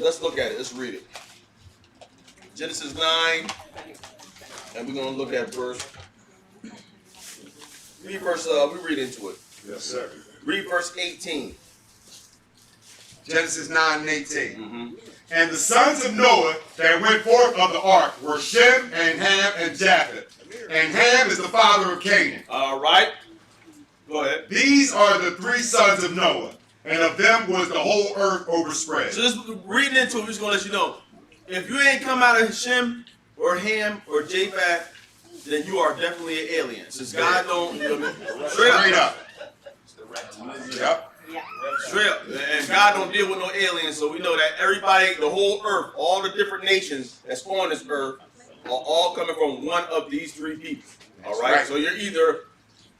let's look at it. Let's read it. Genesis 9, and we're going to look at verse. We read into it. Yes, sir. Read verse 18. Genesis 9 and 18. Mm-hmm. And the sons of Noah that went forth of the ark were Shem and Ham and Japheth. And Ham is the father of Canaan. All right. Go ahead. These are the three sons of Noah, and of them was the whole earth overspread. So just reading into it, we're just going to let you know, if you ain't come out of Shem or Ham or Japheth, then you are definitely an alien. Since God don't, straight up. Yep. Straight up. And God don't deal with no aliens, so we know that everybody, the whole earth, all the different nations that's on this earth are all coming from one of these three people. All right? So you're either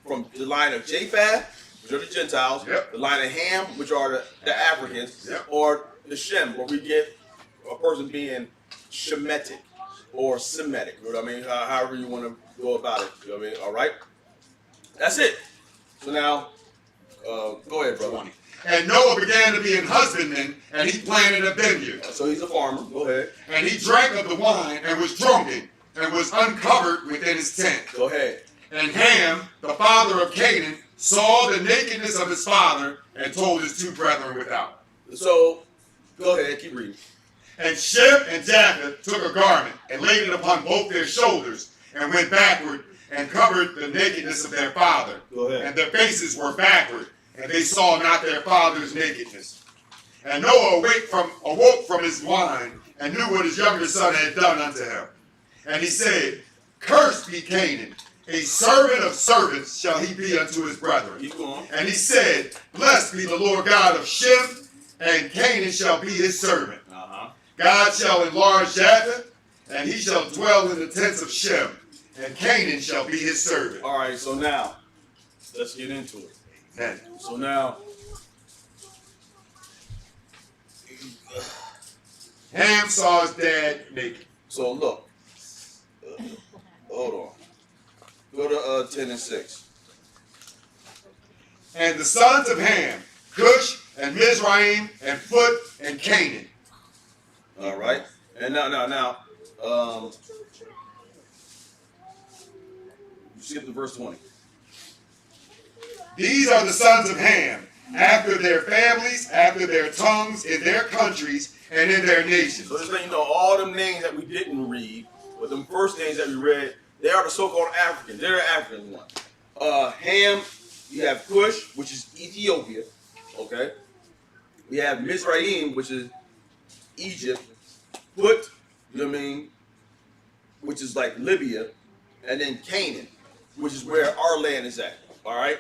from the line of Japheth, which are the Gentiles, the line of Ham, which are the Africans, or the Shem, where we get a person being Shemitic or Semitic. You know what I mean? However you want to go about it. You know what I mean? All right? That's it. So now, go ahead, brother. And Noah began to be an husbandman, and he planted a vineyard. So he's a farmer. Go ahead. And he drank of the wine, and was drunken, and was uncovered within his tent. Go ahead. And Ham, the father of Canaan, saw the nakedness of his father, and told his two brethren without. So, go ahead, keep reading. And Shem and Japheth took a garment, and laid it upon both their shoulders, and went backward, and covered the nakedness of their father. Go ahead. And their faces were backward, and they saw not their father's nakedness. And Noah awoke from his wine, and knew what his younger son had done unto him. And he said, Cursed be Canaan, a servant of servants shall he be unto his brethren. Keep going. And he said, Blessed be the Lord God of Shem, and Canaan shall be his servant. God shall enlarge Japheth, and he shall dwell in the tents of Shem, and Canaan shall be his servant. All right, so now, let's get into it. Amen. So now, Ham saw his dad naked. so look, hold on. Go to 10 and 6. And the sons of Ham, Cush, and Mizraim, and Phut, and Canaan. All right, and now, you skip to verse 20. These are the sons of Ham, after their families, after their tongues, in their countries, and in their nations. So just letting you know, all them names that we didn't read, but them first names that we read, they are the so-called Africans. They're the African ones. Ham, you have Cush, which is Ethiopia. Okay. We have Mizraim, which is Egypt. Phut, you know what I mean, which is like Libya, and then Canaan, which is where our land is at. All right.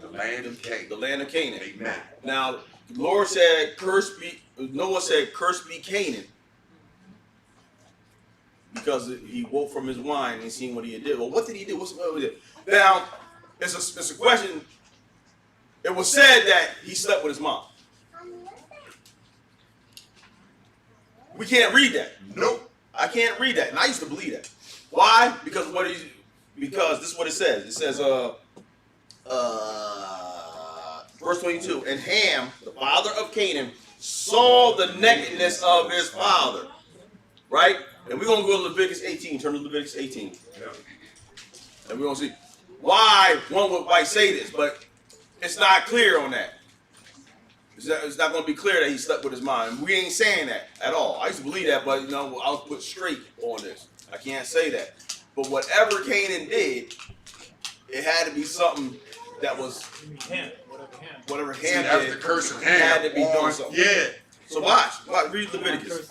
The land of Canaan. The land of Canaan. Amen. Now, the Lord said, Noah said, Cursed be Canaan. Because he woke from his wine and seen what he did. Well, what did he do? What was it? Now, it's a question. It was said that he slept with his mom. We can't read that. Nope. I can't read that. And I used to believe that. Why? Because this is what it says. It says, verse 22, and Ham, the father of Canaan, saw the nakedness of his father. Right? And we're going to go to Leviticus 18. Turn to Leviticus 18. Yeah. And we're going to see why one might say this, but it's not clear on that. It's not going to be clear that he slept with his mom. We ain't saying that at all. I used to believe that, but I was put straight on this. I can't say that. But whatever Canaan did, it had to be something that was whatever Ham that's did. the curse of Ham. Had to be doing something. Yeah. So watch. Read Leviticus.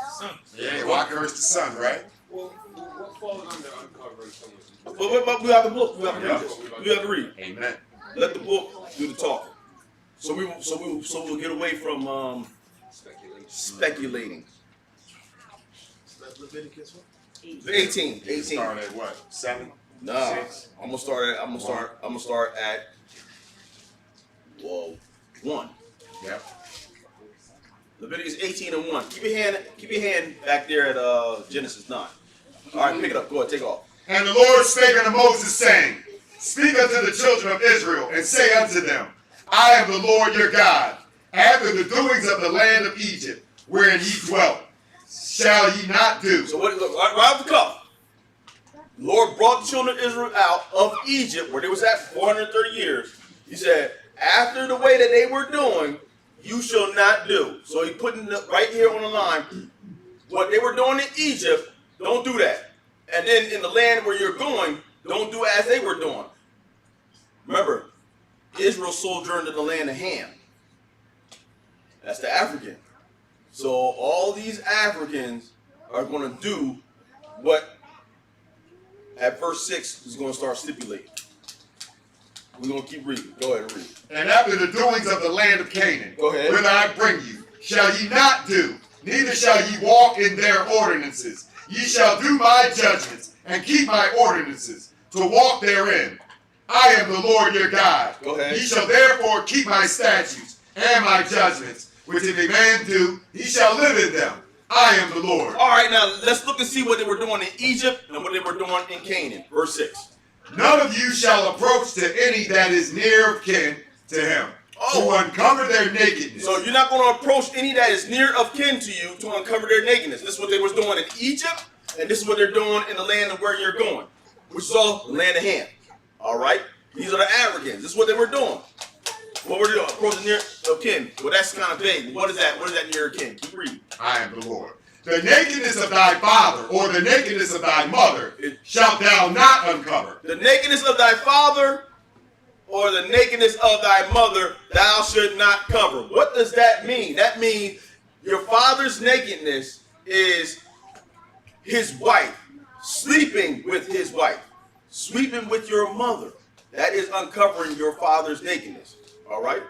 Yeah, why curse the son, right? Well, what falls under uncovering someone's... But we have the book. We have to read this. We have to read. Amen. Let the book do the talking. So we'll get away from speculating. Leviticus what? 18. Start at what? 7? Nah. 6? I'm gonna start at 1. Yep. Leviticus 18 and 1. Keep your hand back there at Genesis 9. All right, pick it up. Go ahead, take off. And the Lord spake unto Moses, saying, Speak unto the children of Israel, and say unto them, I am the Lord your God. After the doings of the land of Egypt, wherein ye dwelt, shall ye not do. So what? Look, right off the cuff, the Lord brought the children of Israel out of Egypt, where they was at for 430 years. He said, after the way that they were doing, you shall not do. So he putting right here on the line, what they were doing in Egypt, don't do that. And then in the land where you're going, don't do as they were doing. Remember, Israel sojourned in the land of Ham. That's the African. So all these Africans are going to do what at verse 6 is going to start stipulating. We're going to keep reading. Go ahead and read. And after the doings of the land of Canaan, Go ahead. whither I bring you, shall ye not do, neither shall ye walk in their ordinances. Ye shall do my judgments, and keep my ordinances, to walk therein. I am the Lord your God. Go ahead. Ye shall therefore keep my statutes and my judgments, which if a man do, he shall live in them. I am the Lord. All right, now let's look and see what they were doing in Egypt and what they were doing in Canaan. Verse 6. None of you shall approach to any that is near of kin to him, Oh. to uncover their nakedness. So you're not going to approach any that is near of kin to you to uncover their nakedness. This is what they was doing in Egypt, and this is what they're doing in the land of where you're going, which is all the land of Ham. All right? These are the Africans. This is what they were doing. What were they doing? Approaching near of kin. Well, that's kind of vague. What is that? What is that near of kin? Keep reading. I am the Lord. The nakedness of thy father, or the nakedness of thy mother, shalt thou not uncover. The nakedness of thy father or the nakedness of thy mother thou should not cover. What does that mean? That means your father's nakedness is his wife, sleeping with his wife, sleeping with your mother. That is uncovering your father's nakedness. All right?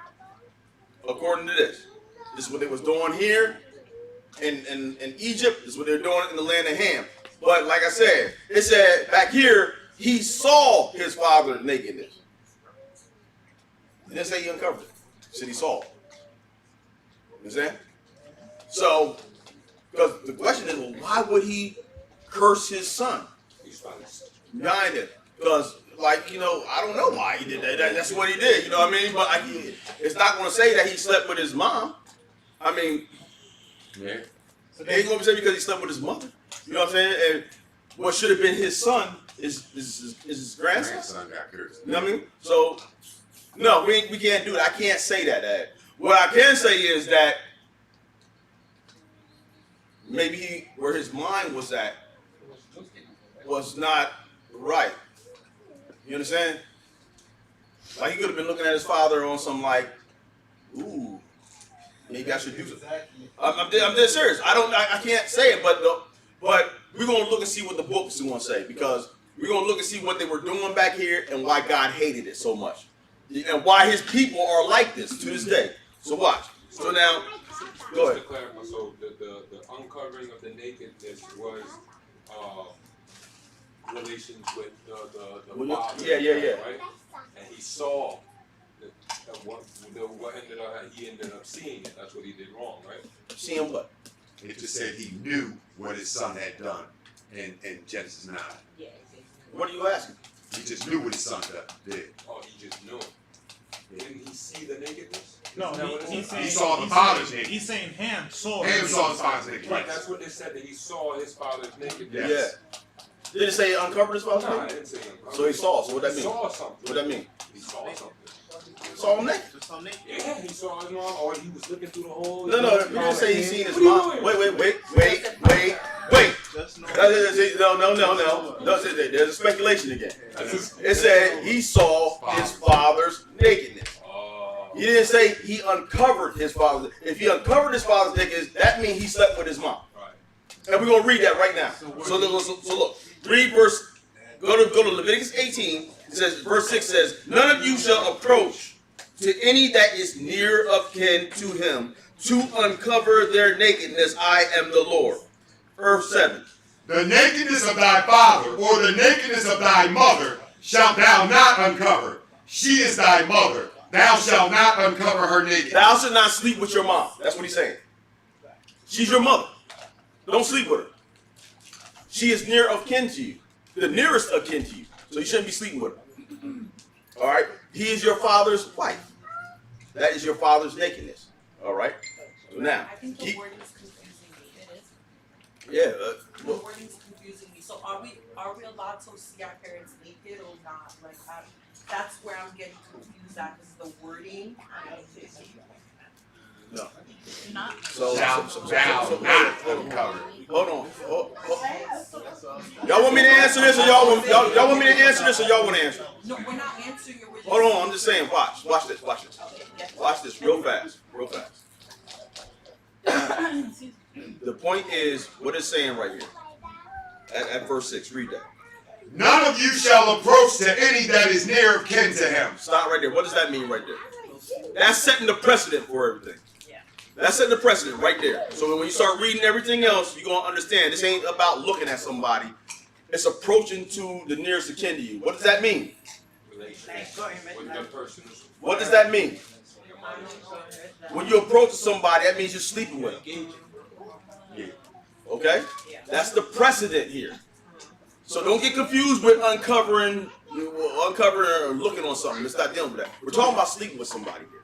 According to this. This is what they was doing here in Egypt. This is what they're doing in the land of Ham. But like I said, it said back here, he saw his father's nakedness. It didn't say he uncovered it. It said he saw it. You understand? So, because the question is, well, why would he curse his son? Behind it. Because, like, you know, I don't know why he did that. That's what he did, you know what I mean? But it's not going to say that he slept with his mom. I mean, Yeah. it ain't going to say because he slept with his mother. You know what I'm saying? And what should have been his son is his grandson. Grandson got cursed. You know what I mean? So, no, we can't do it. I can't say that, Dad. What I can say is that maybe where his mind was at was not right. You understand? Like he could have been looking at his father on some like, ooh, maybe I should do something. I'm dead serious. I can't say it, but we're gonna look and see what the book is gonna say, because we're gonna look and see what they were doing back here and why God hated it so much, and why His people are like this to this day. So watch. So now, go ahead. Just to clarify, so the uncovering of the nakedness was relations with the father. Yeah. Right? And he saw what he ended up seeing it. That's what he did wrong, right? Seeing what? It just said he knew what his son had done in Genesis 9. What are you asking? He just knew what his son did. Oh, he just knew it. Didn't he see the nakedness? No, Isn't that what it he's said? saying He saw the father's nakedness. He's saying Ham saw. Ham saw his father's nakedness. Right, that's what they said, that he saw his father's nakedness. Yes. Yeah. Did it say uncovered his father's No, I nakedness? didn't say him. So he saw. So what that He mean? saw something. What that mean? He saw something. Saw him naked. Yeah, he saw his mom, or he was looking through the hole. No, it didn't say he seen his What are you mom. doing? Wait. No, there's a speculation again. It said he saw his father's nakedness. He didn't say he uncovered his father's. If he uncovered his father's nakedness, that means he slept with his mom. Right. And we're gonna read that right now. So look, read verse. Go to Leviticus 18. It says, verse 6 says, "None of you shall approach to any that is near of kin to him to uncover their nakedness. I am the Lord." Verse 7. The nakedness of thy father, or the nakedness of thy mother, shalt thou not uncover. She is thy mother. Thou shalt not uncover her nakedness. Thou should not sleep with your mom. That's what he's saying. She's your mother. Don't sleep with her. She is near of kin to you. The nearest of kin to you. So you shouldn't be sleeping with her. All right? He is your father's wife. That is your father's nakedness. All right? Now, I think the keep, wording's confusing me. It is. yeah, The wording's confusing me. So are we allowed to see our parents naked or not? Like that's where I'm getting confused at, is the wording. no. Not. So, Thou not uncovered. hold on. Y'all want me to answer this, or y'all want me to answer this, or y'all want to answer? No, we're not answering it. We're just. Hold on, I'm just saying. Watch this. Watch this, real fast. The point is, what it's saying right here at verse 6. Read that. None of you shall approach to any that is near of kin to him. Stop right there. What does that mean right there? That's setting the precedent for everything. That's setting the precedent right there. So when you start reading everything else, you're going to understand this ain't about looking at somebody. It's approaching to the nearest of kin to you. What does that mean? What does that mean? When you approach somebody, that means you're sleeping with them. Okay? That's the precedent here. So don't get confused with uncovering or looking on something. Let's not dealing with that. We're talking about sleeping with somebody here.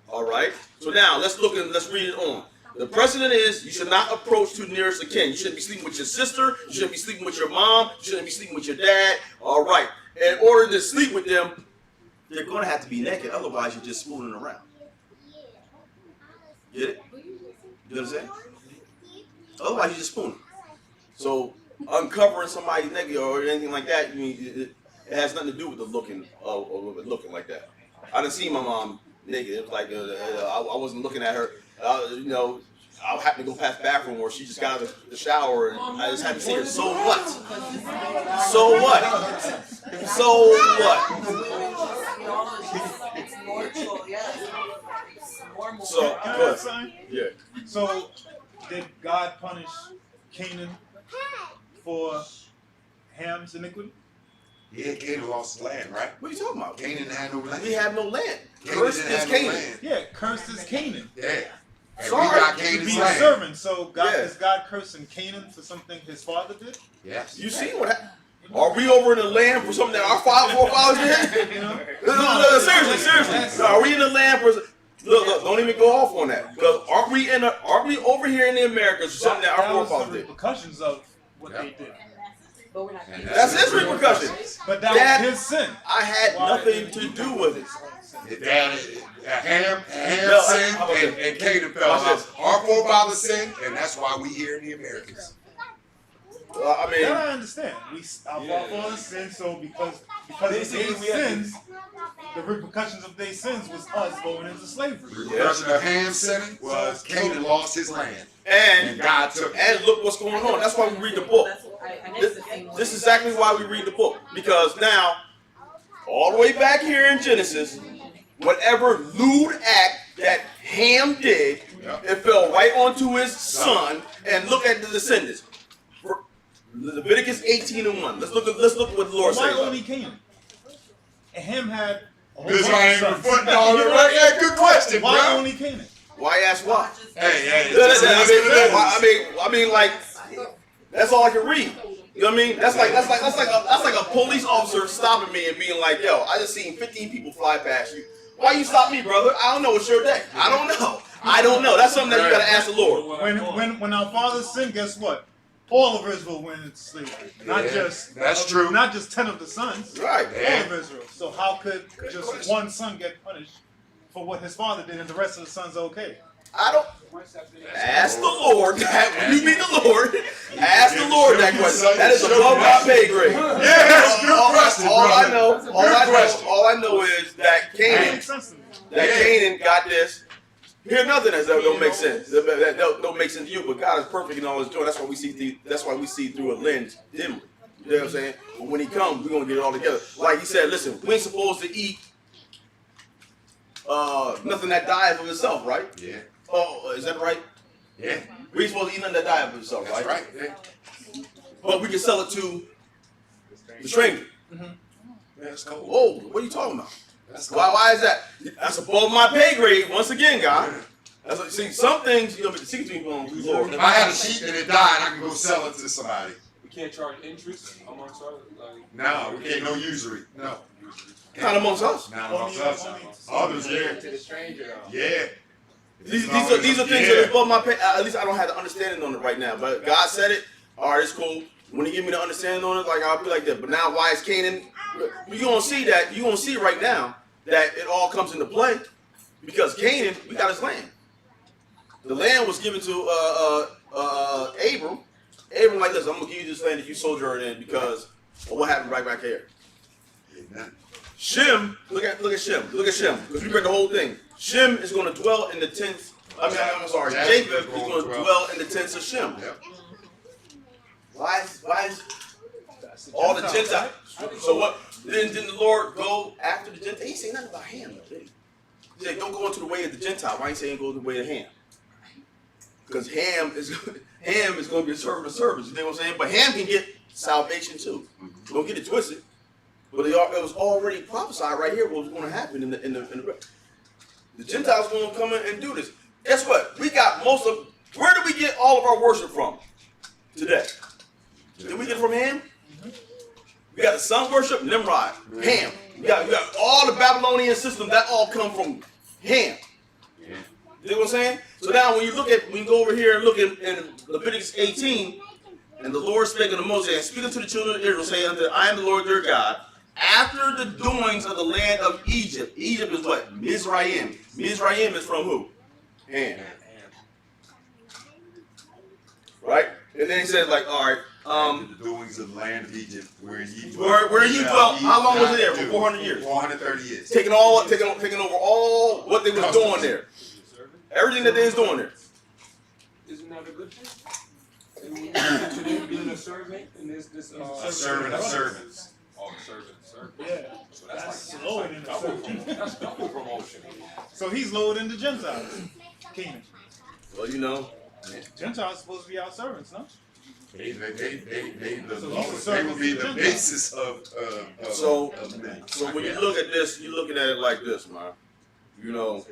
All right? So now let's read it on. The precedent is you should not approach to nearest of kin. You shouldn't be sleeping with your sister. You shouldn't be sleeping with your mom. You shouldn't be sleeping with your dad. All right. In order to sleep with them, they're going to have to be naked. Otherwise, you're just spooning around. Get it? You know what I'm saying? Otherwise, you're just spooning. So uncovering somebody's naked or anything like that, it has nothing to do with the looking like that. I didn't see my mom naked. It was like I wasn't looking at her. I happened to go past the bathroom where she just got out of the shower and I just happened to see her. So what? So what? So what? It's normal, yeah. Normal. So, Can I add something? yeah. So, did God punish Canaan for Ham's iniquity? Yeah, Canaan lost land, right? What are you talking about? Canaan had no land. We have no land. Canaan Cursed didn't is have no Canaan. land. Yeah, cursed is Canaan. Yeah. And Sorry. we got To Canaan's be a land. servant. So, Yeah. is God cursing Canaan for something his father did? Yes. You see what happened? Are we over in the land for something that our forefathers did? You know? No, seriously. No, are we in the land for? Look, don't even go off on that. Because aren't we over here in the Americas for something that our was the forefathers did? repercussions of what they did. But we're not. And That's his repercussion. But that Dad- was his sin. I had nothing to do with it. Ham No, sinned how about and Canaan fell Watch out. this. Our forefathers sinned, and that's why we here in the Americas. I mean, That I understand. Our forefathers sinned, so because of their sins, the repercussions of their sins was us going into slavery. The repercussion of Ham sinning was Canaan lost his land, and and God took it. and look what's going on. That's why we read the book. This is exactly why we read the book. Because now, all the way back here in Genesis, whatever lewd act that Ham did, it fell right onto his son. And look at the descendants. Leviticus 18:1. Let's look what the Lord Why says. only Canaan? And Ham had a whole This bunch I of ain't even sons. putting all the right. Yeah, good question, Why bro. only Canaan? Why ask why? Hey, I mean, like, that's all I can read. You know what I mean? That's like a police officer stopping me and being like, "Yo, I just seen 15 people fly past you. Why you stop me, brother? I don't know. It's your day. I don't know. That's something that you gotta ask the Lord. When our fathers sinned, guess what? All of Israel went into slavery. Not Yeah, just that's true. Not just 10 of the sons. Right. All of Israel. So how could just one son get punished for what his father did, and the rest of the sons okay? I don't. Ask the Lord that. When you meet the Lord, ask the Lord that question. That is above my pay grade. Yeah, that's a good question, All I brother. know, all I know is that That Canaan makes sense to me. Canaan got this. Here's nothing that don't make sense. That don't make sense to you, but God is perfect in all His doing. That's why we see through a lens dimly. You know what I'm saying? But when He comes, we're gonna get it all together. Like He said, listen, we ain't supposed to eat nothing that dies of itself, right? Yeah, Oh, is that right? yeah, We ain't supposed to eat nothing that dies of itself, that's right? right. Yeah. But we can sell it to the stranger. That's cool. Whoa, what are you talking about? That's cool. Why is that? That's above my pay grade. Once again, God. That's what, see, some things you know, the secret between the Lord. If I had a sheep and it died, I can go sell it to somebody. We can't charge interest amongst our No, we can't no usury. No, Not amongst us. not amongst us. Others, yeah, to the stranger though. yeah. These are things that are above my pay. At least I don't have the understanding on it right now. But God said it. All right, it's cool. When He give me the understanding on it, like I'll be like that. But now, why is Canaan? You gonna see that? You gonna see right now that it all comes into play because Canaan, we got his land. The land was given to Abram. Abram like this. I'm gonna give you this land that you sojourn in because of what happened right back here. Shem, look at Shem. Look at Shem. Because we read the whole thing. Shem is going to dwell in the tents. I'm sorry. Japheth is going to dwell in the tents of Shem. Yep. Why is all the Gentiles? So what? Didn't the Lord go after the Gentiles? He ain't say nothing about Ham, did he? He said, don't go into the way of the Gentile. Why ain't saying go the way of Ham? Because Ham is going to be a servant of servants. You know what I'm saying? But Ham can get salvation too. Don't get it twisted. But it was already prophesied right here what was going to happen in the Gentiles going to come in and do this. Guess what? We got most of. Where do we get all of our worship from today? Did we get it from Ham? We got the sun worship, Nimrod, Ham. We got all the Babylonian system that all come from Ham. You know what I'm saying? So now when you go over here and look in Leviticus 18, and the Lord spake unto Moses, and speaking to the children of Israel, saying unto I am the Lord their God. After the doings of the land of Egypt. Egypt is what? Mizraim. Mizraim is from who? Ham. Right? And then he says, like, all right. The doings of the land of Egypt, where ye dwelt. How long was it there? For 400 years. 430 years. Taking over all what they was doing there. Everything that they was doing there. Isn't that a good thing? Today being a servant and this A servant of servants. Oh, servant. Yeah. So that's like lower than the servant. that's double promotion. So he's lower than the Gentiles. Canaan. Well, you know. Gentiles supposed to be our servants, no? They would be be the basis of men. So when you look at this, you're looking at it like this, man. You know,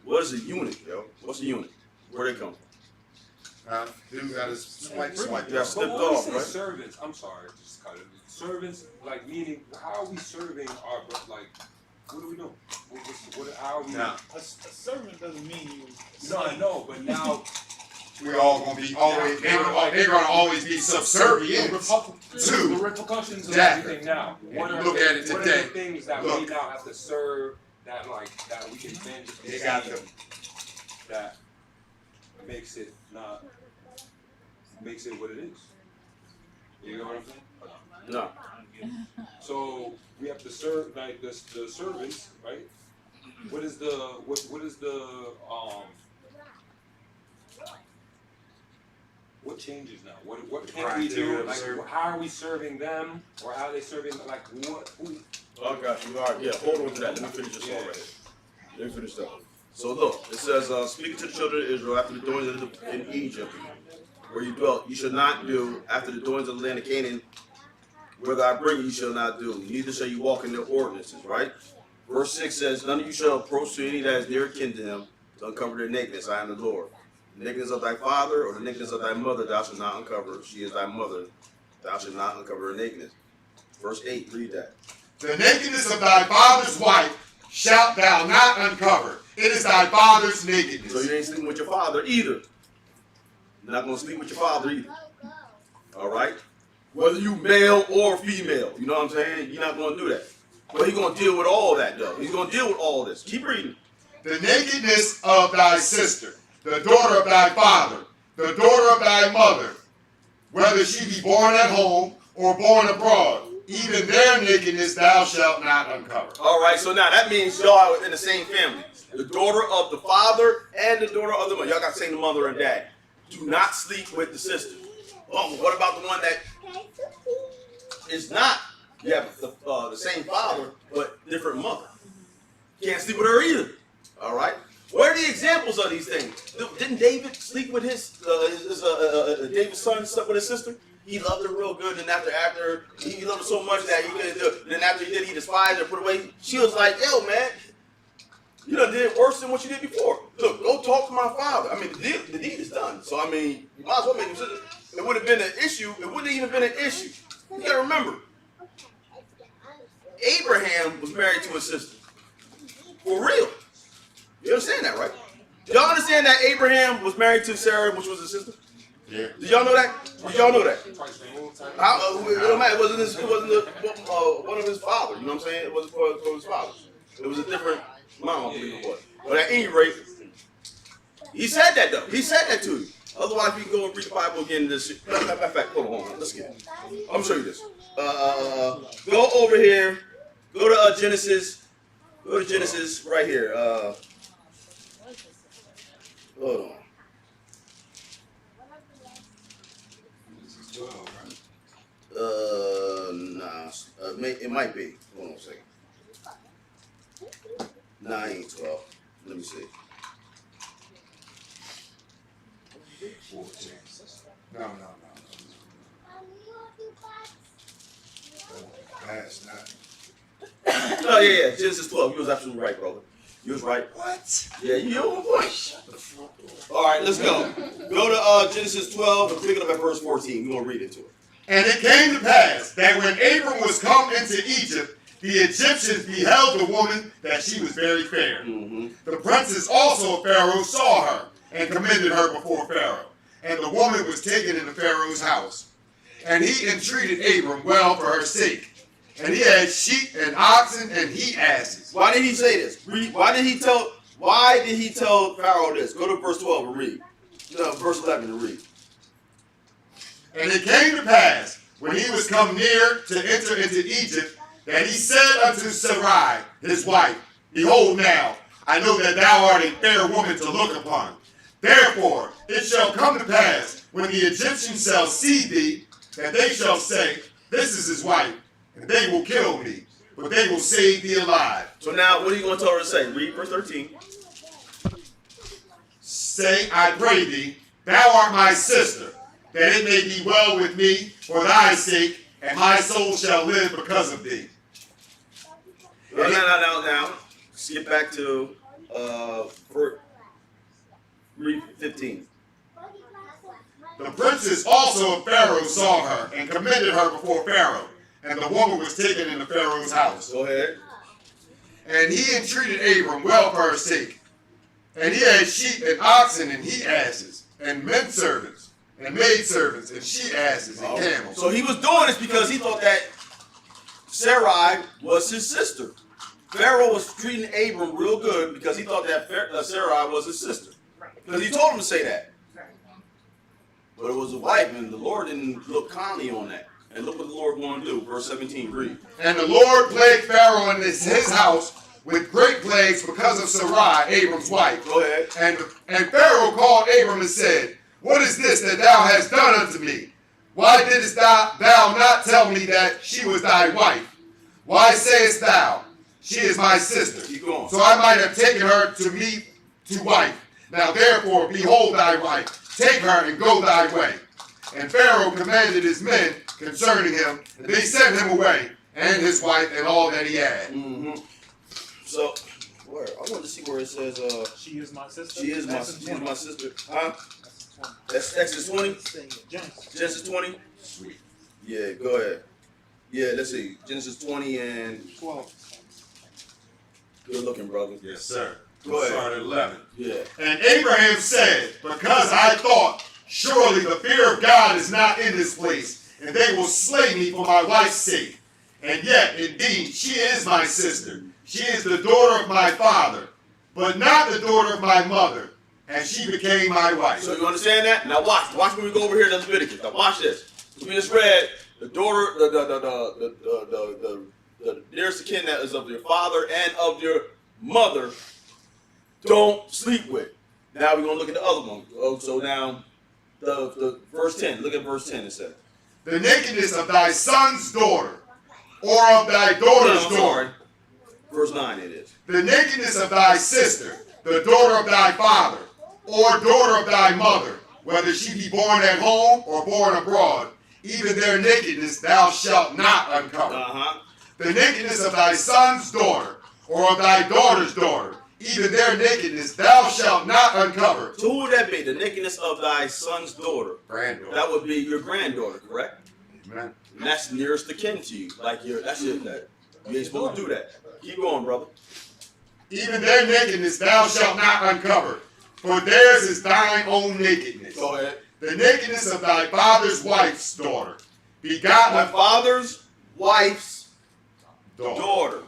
what is a unit, yo? What's a unit? Where they come from? Dude got his swipe. Yeah, But slipped when we off, say right? servants, I'm sorry, just cut it. Servants, like meaning, how are we serving our, like, what do we do? How are we? Now, A servant doesn't mean you. No, I know, but now we're all gonna be always. They're gonna always be subservient the repercussions of Jack. everything now. What are Look at it what are today. the things that we now have to serve that we can tangibly They got see them. that makes it what it is. You know what I'm saying? No. So we have to serve like the servants, right? What is the what changes now? What can we do? Like how are we serving them, or how are they serving? Like what? Who? Oh, I got you. All right, yeah, hold on to that. Let me finish this one right here. Let me finish that. So look, it says, speaking to the children of Israel after the doings in Egypt, where you dwelt, you shall not do after the doings of the land of Canaan, whether I bring you shall not do, neither shall you walk in their ordinances, right? Verse 6 says, none of you shall approach to any that is near kin to him to uncover their nakedness. I am the Lord. The nakedness of thy father or the nakedness of thy mother thou shalt not uncover. She is thy mother. Thou shalt not uncover her nakedness. Verse 8, read that. The nakedness of thy father's wife shalt thou not uncover. It is thy father's nakedness. So you ain't sleeping with your father either. You're not going to sleep with your father either. All right? Whether you male or female. You know what I'm saying? You're not going to do that. But he's going to deal with all that, though. He's going to deal with all this. Keep reading. The nakedness of thy sister, the daughter of thy father, the daughter of thy mother, whether she be born at home or born abroad, even their nakedness thou shalt not uncover. All right, so now that means y'all are in the same family. The daughter of the father and the daughter of the mother. Y'all got the same mother and dad. Do not sleep with the sister. Oh, what about the one that is not? You have the same father, but different mother. Can't sleep with her either. All right? What are the examples of these things? Didn't David sleep with David's son slept with his sister? He loved her real good, and after he loved her so much that then after he did, he despised her, put away. She was like, yo, man, you done did worse than what you did before. Look, go talk to my father. I mean, the deed is done. So, I mean, you might as well make him sister. It would have been an issue. It wouldn't have even been an issue. You got to remember, Abraham was married to his sister. For real. You understand that, right? Y'all understand that Abraham was married to Sarah, which was his sister? Yeah. Did y'all know that? Did y'all know that? Christ the whole time. It don't matter. It wasn't one of his fathers. You know what I'm saying? It wasn't for his father. It was a different mom, I believe it was. But at any rate, he said that though. He said that to you. Otherwise, we can go and read the Bible again. This matter of fact, hold on. Let's get it. I'm gonna show you this. Go over here. Go to Genesis. Go to Genesis right here. Hold on. 12, right? Nah. It might be. Hold on a second. Nah, it ain't 12. Let me see. 14. No. That's not. Oh yeah. Genesis 12. You was absolutely right, brother. You was right. What? Yeah, you on point. All right, let's go. Go to Genesis 12 and pick it up at verse 14. We're gonna read it to it. And it came to pass that when Abram was come into Egypt, the Egyptians beheld the woman that she was very fair. Mm-hmm. The princes also of Pharaoh saw her and commended her before Pharaoh. And the woman was taken into Pharaoh's house. And he entreated Abram well for her sake. And he had sheep and oxen and he asses. Why did he say this? Why did he tell Pharaoh this? Go to verse 12 and read. No, verse 11 and read. And it came to pass, when he was come near to enter into Egypt, that he said unto Sarai, his wife, Behold now, I know that thou art a fair woman to look upon. Therefore it shall come to pass, when the Egyptians shall see thee, that they shall say, This is his wife, and they will kill me, but they will save thee alive. So now, what are you going to tell her to say? Read verse 13. Say, I pray thee, thou art my sister, that it may be well with me for thy sake, and my soul shall live because of thee. Now. Skip back to read 15. The princes also of Pharaoh saw her and commended her before Pharaoh, and the woman was taken into Pharaoh's house. Go ahead. And he entreated Abram well for her sake. And he had sheep and oxen and he asses, and men servants, and maid servants, and she asses, and camels. So he was doing this because he thought that Sarai was his sister. Pharaoh was treating Abram real good because he thought that Sarai was his sister. Because he told him to say that. But it was a wife, and the Lord didn't look kindly on that. And look what the Lord wanted to do. Verse 17, read. And the Lord plagued Pharaoh and his house with great plagues because of Sarai, Abram's wife. Go ahead. And Pharaoh called Abram and said, What is this that thou hast done unto me? Why didst thou not tell me that she was thy wife? Why sayest thou, She is my sister? Keep going. So I might have taken her to me to wife. Now therefore, behold thy wife. Take her and go thy way. And Pharaoh commanded his men concerning him, and they sent him away, and his wife, and all that he had. Mm-hmm. So, where? I want to see where it says, She is my sister. she is my sister. Huh? That's Exodus 20? Genesis 20? Sweet. Yeah, go ahead. Yeah, let's see. Genesis 20 and 12. good looking, brother. Yes, sir. Go ahead. Start at 11. Yeah. And Abraham said, Because I thought, surely the fear of God is not in this place, and they will slay me for my wife's sake. And yet, indeed, she is my sister. She is the daughter of my father, but not the daughter of my mother. And she became my wife. So you understand that? Now watch. Watch when we go over here to Leviticus. Now watch this. We just read the daughter, the nearest of kin that is of your father and of your mother. Don't sleep with. Now we're gonna look at the other one. Oh, so now the verse 10. Look at verse 10. It says. The nakedness of thy son's daughter, or of thy daughter's daughter. Verse 9 it is. The nakedness of thy sister, the daughter of thy father, or daughter of thy mother, whether she be born at home or born abroad, even their nakedness thou shalt not uncover. The nakedness of thy son's daughter, or of thy daughter's daughter, even their nakedness thou shalt not uncover. So who would that be? The nakedness of thy son's daughter. Granddaughter. That would be your granddaughter, correct? Amen. And that's nearest to kin to you. Like that's your that you ain't supposed to do that. Keep going, brother. Even their nakedness thou shalt not uncover. for theirs is thine own nakedness. Go ahead. The nakedness of thy father's wife's daughter, begotten My of father's wife's daughter. daughter.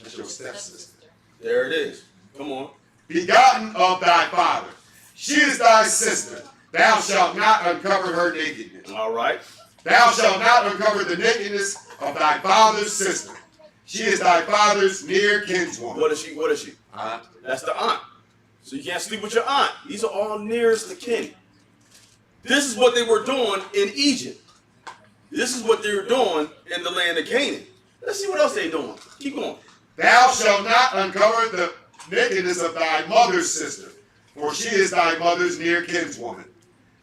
That's your stepsister. There it is. Come on. Begotten of thy father. She is thy sister. Thou shalt not uncover her nakedness. All right. Thou shalt not uncover the nakedness of thy father's sister. She is thy father's near kinswoman. What is she? What is she? That's the aunt. So you can't sleep with your aunt. These are all nearest to kin. This is what they were doing in Egypt. This is what they were doing in the land of Canaan. Let's see what else they're doing. Keep going. Thou shalt not uncover the nakedness of thy mother's sister, for she is thy mother's near kinswoman.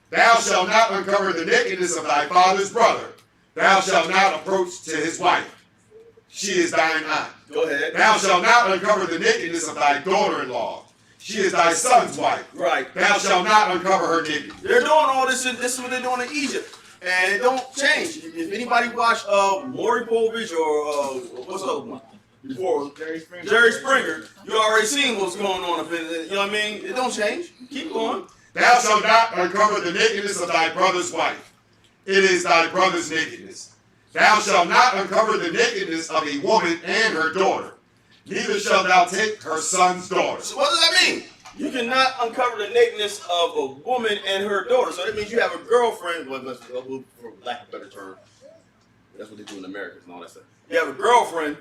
Thou shalt not uncover the nakedness of thy father's brother. Thou shalt not approach to his wife. She is thine aunt. Go ahead. Thou shalt not uncover the nakedness of thy daughter-in-law. She is thy son's wife. Right. Thou shalt not uncover her nakedness. They're doing all this, and this is what they're doing in Egypt. And it don't change. If anybody watched Maury Povich or what's the other one? Before Jerry Springer, you already seen what's going on up in there. You know what I mean? It don't change. Keep going. Thou shalt not uncover the nakedness of thy brother's wife. It is thy brother's nakedness. Thou shalt not uncover the nakedness of a woman and her daughter. Neither shalt thou take her son's daughter. So what does that mean? You cannot uncover the nakedness of a woman and her daughter. So that means you have a girlfriend, well, for lack of a better term, that's what they do in America and all that stuff. You have a girlfriend,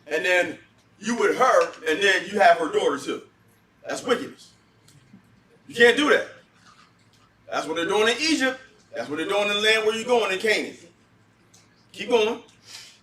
and then you with her, and then you have her daughter too. That's wickedness. You can't do that. That's what they're doing in Egypt. That's what they're doing in the land where you're going in Canaan. Keep going.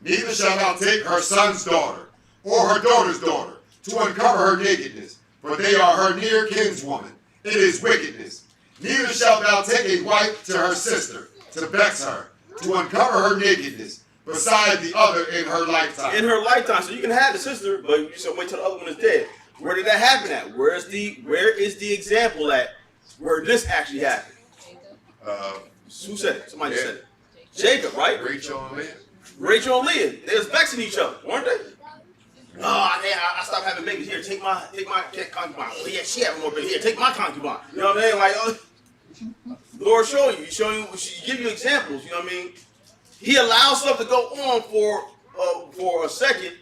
Neither shalt thou take her son's daughter, or her daughter's daughter, to uncover her nakedness, for they are her near kinswoman. It is wickedness. Neither shalt thou take a wife to her sister, to vex her, to uncover her nakedness, beside the other in her lifetime. In her lifetime. So you can have the sister, but you should wait till the other one is dead. Where did that happen at? Where is the example at where this actually happened? Who said it? Somebody said it. Jacob, right? Rachel and Leah. Rachel and Leah. They was vexing each other, weren't they? Oh, I stopped having babies. Here, take my concubine. Oh, yeah, she having more babies. Here, take my concubine. You know what I mean? Like, Lord show you. She give you examples. You know what I mean? He allows stuff to go on for a second,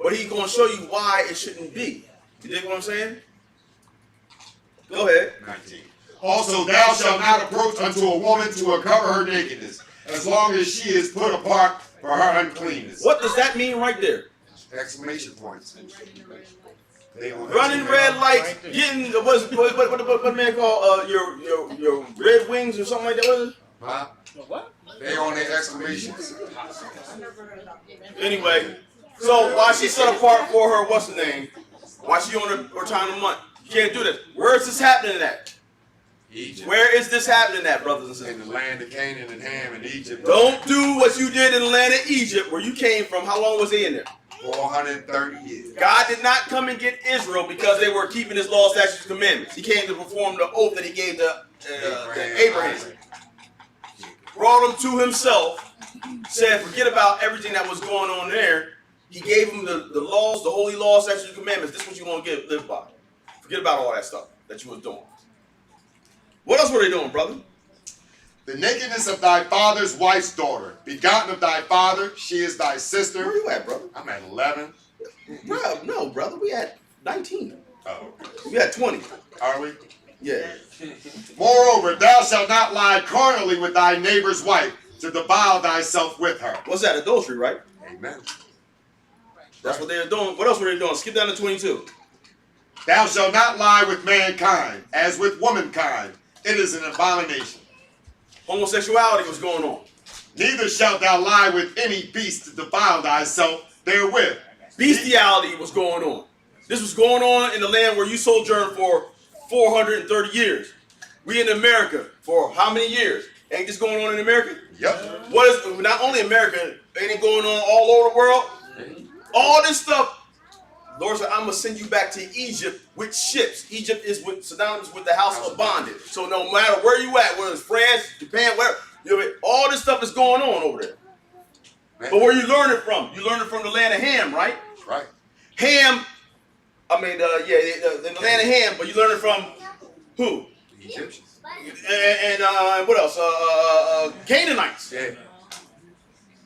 but he's going to show you why it shouldn't be. You dig what I'm saying? Go ahead. 19. Also, thou shalt not approach unto a woman to uncover her nakedness, as long as she is put apart for her uncleanness. What does that mean right there? Exclamation points. Running red lights, getting what man call your red wings or something like that? Was it? Huh? What? They on their exclamations. Anyway, so while she's set apart for her, what's the name? While she on her time of month, you can't do this. Where is this happening at? Egypt. Where is this happening at, brothers and In sisters? the land of Canaan and Ham and Egypt. Don't do what you did in the land of Egypt, where you came from. How long was they in there? 430 years. God did not come and get Israel because they were keeping his law, statutes, and commandments. He came to perform the oath that he gave to Abraham. Brought him to himself, said forget about everything that was going on there. He gave him the laws, the holy laws, statutes, and commandments. This is what you want to live by. Forget about all that stuff that you was doing. What else were they doing, brother? The nakedness of thy father's wife's daughter, begotten of thy father, she is thy sister. Where you at, brother? I'm at 11. Bro, no, brother. We had 19. Oh, We had 20. are we? Yeah. Moreover, thou shalt not lie carnally with thy neighbor's wife, to defile thyself with her. What's that? Adultery, right? Amen. That's what they were doing. What else were they doing? Skip down to 22. Thou shalt not lie with mankind, as with womankind. It is an abomination. Homosexuality was going on. Neither shalt thou lie with any beast to defile thyself therewith. Bestiality was going on. This was going on in the land where you sojourned for 430 years. We in America for how many years? Ain't this going on in America? Yep. What is not only America, ain't it going on all over the world? All this stuff. Lord said, I'm going to send you back to Egypt with ships. Egypt is synonymous with the house of bondage. So no matter where you at, whether it's France, Japan, wherever, you know, all this stuff is going on over there. But where you learn it from? You learn it from the land of Ham, right? Right. Ham I mean, the land of Ham, but you learn it from who? The Egyptians. And what else? Canaanites. Yeah.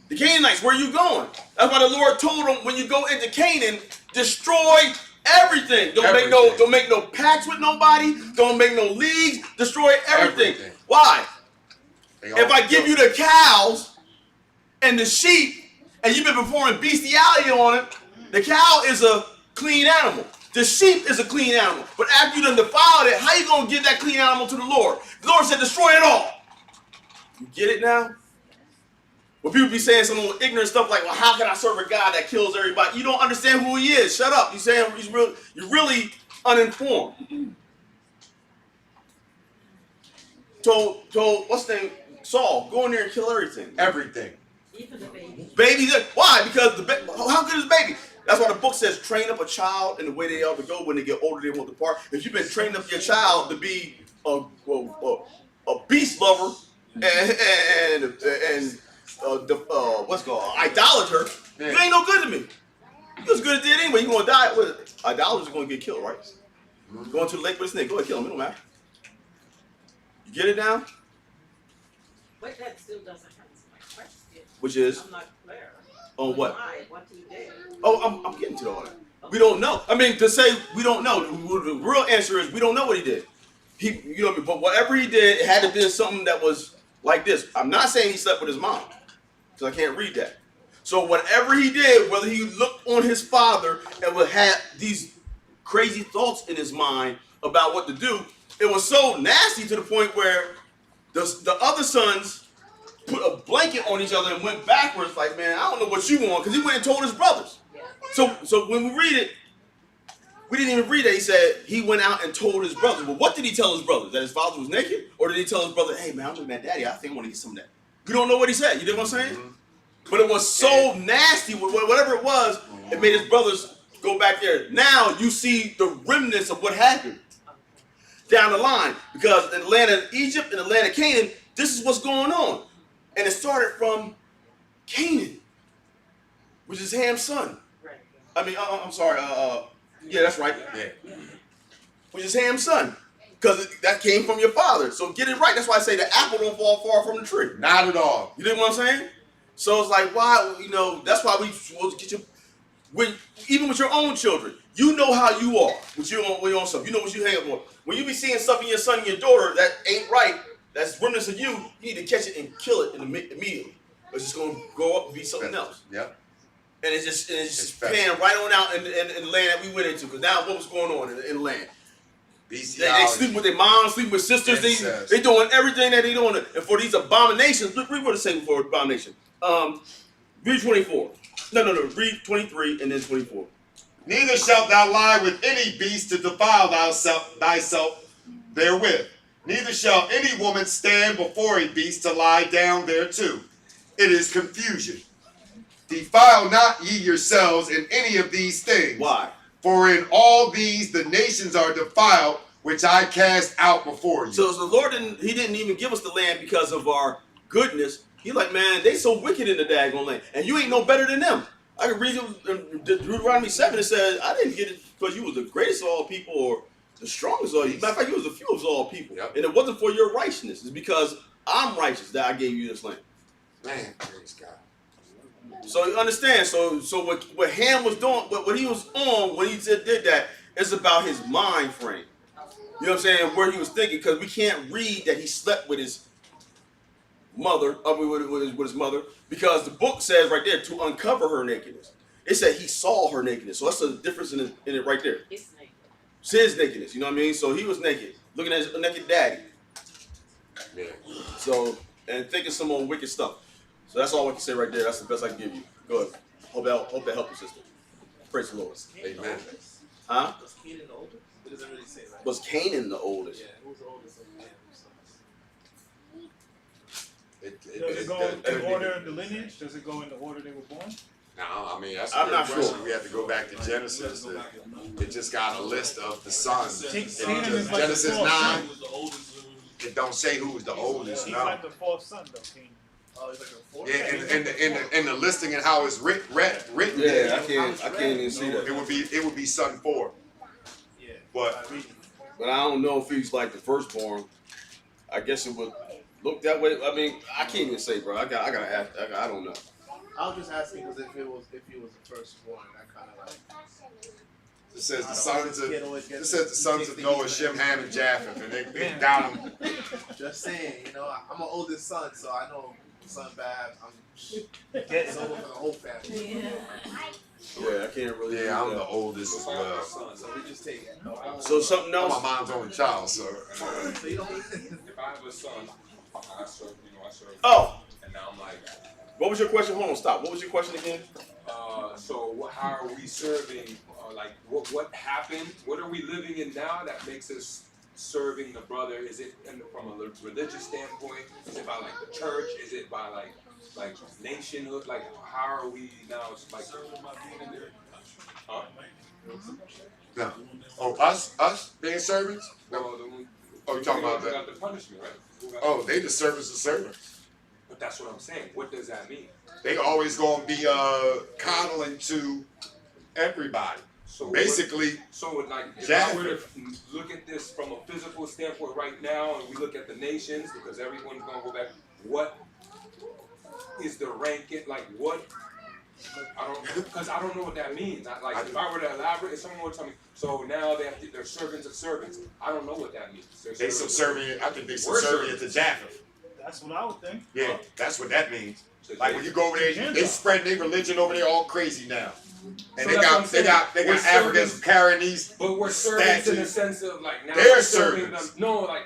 The Canaanites, where you going? That's why the Lord told them, when you go into Canaan, destroy everything. Don't make no pacts with nobody. Don't make no leagues. Destroy everything. Why? If I give you the cows and the sheep, and you've been performing bestiality on it, the cow is a clean animal. The sheep is a clean animal. But after you done defiled it, how you going to give that clean animal to the Lord? The Lord said, destroy it all. You get it now? When people be saying some ignorant stuff like, well, how can I serve a God that kills everybody? You don't understand who he is. Shut up. You're saying you're really uninformed. Told what's the name? Saul, go in there and kill everything. Everything. Even the baby. Babies, why? Because how good is baby? That's why the book says, train up a child in the way they ought to go. When they get older, they won't depart. If you've been training up your child to be a beast lover and what's called idolater, you ain't no good to me. You was good at it anyway. You gonna die with it. Idolaters are gonna get killed, right? Going to the lake with a snake, go ahead, kill him. It don't matter. You get it now? But that still doesn't answer my question. Which is I'm not clear. on what? Why? What he did. Oh, I'm getting to all that. We don't know. I mean, to say we don't know, the real answer is we don't know what he did. You know what I mean? But whatever he did, it had to be something that was like this. I'm not saying he slept with his mom, because I can't read that. So whatever he did, whether he looked on his father and would have these crazy thoughts in his mind about what to do, it was so nasty to the point where the other sons put a blanket on each other and went backwards like, man, I don't know what you want, because he went and told his brothers. So when we read it, we didn't even read that. He said he went out and told his brothers. Well, what did he tell his brothers? That his father was naked? Or did he tell his brother, hey, man, I'm looking at daddy. I think I want to get some of that. We don't know what he said. You know what I'm saying? Mm-hmm. But it was so nasty. Whatever it was, it made his brothers go back there. Now you see the remnants of what happened down the line. Because in the land of Egypt and the land of Canaan, this is what's going on. And it started from Canaan, which is Ham's son. Right. I mean, I'm sorry. Yeah, that's right. Yeah. Which is Ham's son. Because that came from your father. So get it right. That's why I say the apple don't fall far from the tree. Not at all. You know what I'm saying? So it's like, why, that's why we supposed to get even with your own children, you know how you are with your own stuff. You know what you hang up on. When you be seeing stuff in your son and your daughter that ain't right, that's remnants of you, you need to catch it and kill it immediately. It's just going to grow up and be something else. Yep. And it's just panning right on out in the land that we went into. Because now what was going on in the land? They sleep with their moms, sleep with sisters. They doing everything that they doing. And for these abominations, read what it says for abomination. Read 24. No. Read 23 and then 24. Neither shalt thou lie with any beast to defile thyself therewith. Neither shall any woman stand before a beast to lie down thereto. It is confusion. Defile not ye yourselves in any of these things. Why? For in all these the nations are defiled, which I cast out before you. So the Lord didn't even give us the land because of our goodness. He like, man, they so wicked in the daggone land. And you ain't no better than them. I can read in Deuteronomy 7, it says, I didn't get it because you was the greatest of all people or the strongest of all. Matter of fact, you was the fewest of all people. Yep. And it wasn't for your righteousness. It's because I'm righteous that I gave you this land. Man, praise God. So you understand. So what Ham was doing, what he was on when he did that, is about his mind frame. You know what I'm saying? Where he was thinking, because we can't read that he slept with his mother, with his mother, because the book says right there to uncover her nakedness. It said he saw her nakedness. So that's the difference in it right there. It's naked. It's his nakedness, you know what I mean? So he was naked, looking at his naked daddy. Yeah. So, and thinking some more wicked stuff. So that's all I can say right there. That's the best I can give you. Go ahead. Hope that helped you, sister. Praise the Lord. Amen. Huh? Was Canaan the oldest? It doesn't really say, right? Was Canaan the oldest? Yeah, who was the oldest of Ham? Does it go in order of the lineage? Does it go in the order they were born? No, I mean, that's a I'm good not question. sure. We have to go back to Genesis. It just got a list of the sons. Canaan is like Genesis the fourth 9, son. Who was the oldest? it don't say who was the oldest, He's no. like the fourth son, though, Canaan. Oh, he's like a fourth. Yeah, in the listing and how it's written Yeah, there, I can't even see that. it would be son 4. But But I don't know if he's like the firstborn. I guess it would look that way. I mean, I can't even say, bro. I gotta ask. I don't know. I was just asking because if he was the firstborn, I kind of like. it says the I sons don't of know, always it gets- says the sons of Noah, Shem, Ham, and Japheth, and they down them. Just saying, I'm an oldest son, so I know son bad. I'm Get so for the whole family. Yeah, I can't really. Yeah, I'm do the that. oldest as well. So we just take it. So something I'm else. my mom's only child, so. So you don't. If I have a son, I serve. Oh, And now I'm like, what was your question? Hold on, stop. What was your question again? so how are we serving? Like, what happened? What are we living in now that makes us serving the brother? Is it from a religious standpoint? Is it by like the church? Is it by like nationhood? Like, how are we now? Like, huh? No. Oh, us being servants? Well, then Oh, you talking about we that? got the punishment, right? We got- Oh, they the servants of servants. But that's what I'm saying. What does that mean? They always gonna be coddling to everybody. So Basically, So, like, if I Japheth. were to look at this from a physical standpoint right now, and we look at the nations, because everyone's gonna go back, what is the ranking? Like, what? Because I don't know what that means. If I were to elaborate, if someone were to tell me, so now they're servants of servants. I don't know what that means. they subservient. I think they subservient to Japheth. That's what I would think. Yeah, that's what that means. So Like when you go over there, they spread their religion over there all crazy now. And So they that's what I'm got saying. We're Africans servants. carrying these. But we're servants in the statues. sense of like now They're we're serving servants. them. No, like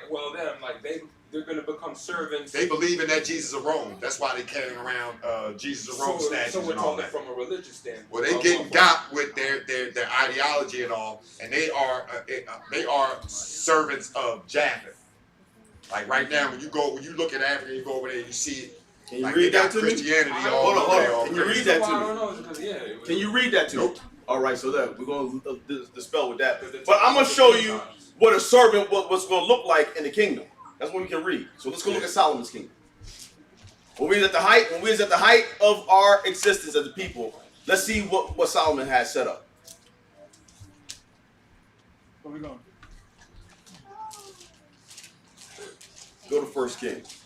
they're gonna become servants. They believe in that Jesus of Rome. That's why they carrying around Jesus of Rome statues so we're and all talking that. from a religious standpoint. Well, they getting got with their ideology and all, and they are servants of Japheth. Like right now, when you look at Africa, you go over there, you see Can you like read they got that to me? Christianity all Hold on, over hold there. on. all Can you crazy. read that I to don't me? know, because yeah. Can you read that to Nope. me? All right, so that we're gonna dispel with that. But I'm gonna show you what a servant what's gonna look like in the kingdom. That's what we can read. So let's go look at Solomon's kingdom. When we was at the height of our existence as a people, let's see what Solomon has set up. Where we going? Go to 1 Kings.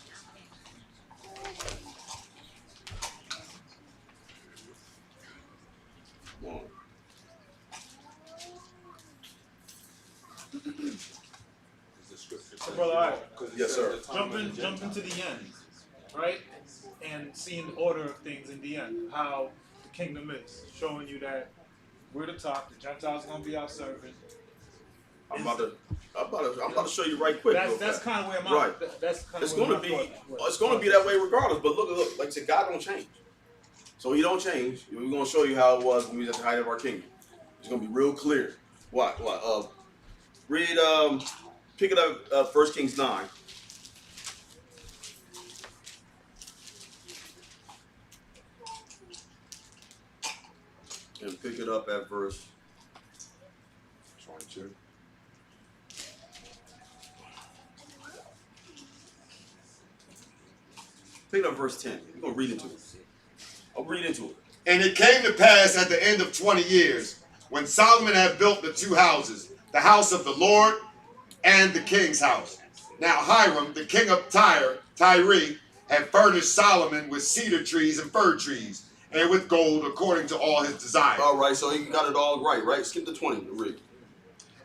Come on. So, brother, all right. Yes, sir. Jump into the end, right? And seeing the order of things in the end, how the kingdom is, showing you that we're the top, the Gentiles are gonna be our servant. I'm about to show you right quick. That's kind of where my Right. that's kind of It's where gonna my be thought was. it's gonna be that way regardless. But look, like I said, God don't change. So He don't change. We're gonna show you how it was when we was at the height of our kingdom. It's gonna be real clear. What? Read pick it up 1 Kings 9. And pick it up at verse 22. pick it up verse 10. We're gonna read into it. I'll read into it. And it came to pass at the end of 20 years, when Solomon had built the two houses, the house of the Lord and the king's house. Now Hiram, the king of Tyre, had furnished Solomon with cedar trees and fir trees, and with gold according to all his desire. All right, so you got it all right? Skip to 20 to read.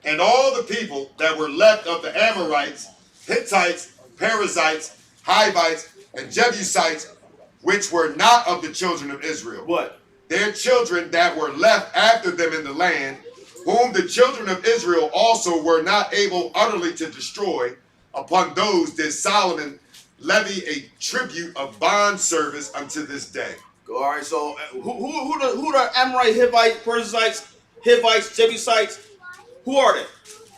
And all the people that were left of the Amorites, Hittites, Perizzites, Hivites, and Jebusites, which were not of the children of Israel, What? their children that were left after them in the land, whom the children of Israel also were not able utterly to destroy, upon those did Solomon levy a tribute of bond service unto this day. All right, so who the Amorite, Hivites, Perizzites, Hivites, Jebusites? Who are they?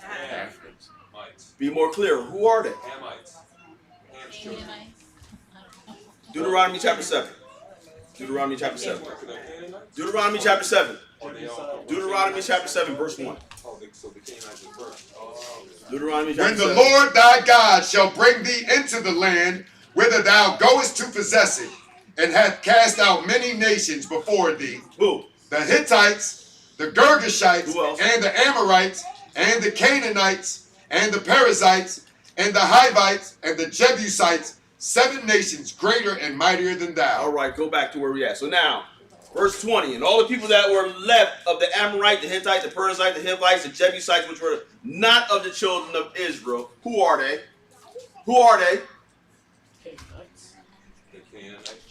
Hamites. Be more clear. Who are they? Hamites. Ham's children. Deuteronomy chapter 7. Deuteronomy chapter 7. Deuteronomy chapter 7. Deuteronomy chapter 7, verse 1. So the Canaanites is first. Deuteronomy When chapter the 7. Lord thy God shall bring thee into the land whither thou goest to possess it, and hath cast out many nations before thee, Who? the Hittites, the Girgashites, Who else? and the Amorites, and the Canaanites, and the Perizzites, and the Hivites, and the Jebusites, 7 nations greater and mightier than thou. All right, go back to where we at. So now, verse 20, and all the people that were left of the Amorite, the Hittite, the Perizzite, the Hivites, the Jebusites, which were not of the children of Israel. Who are they? Who are they?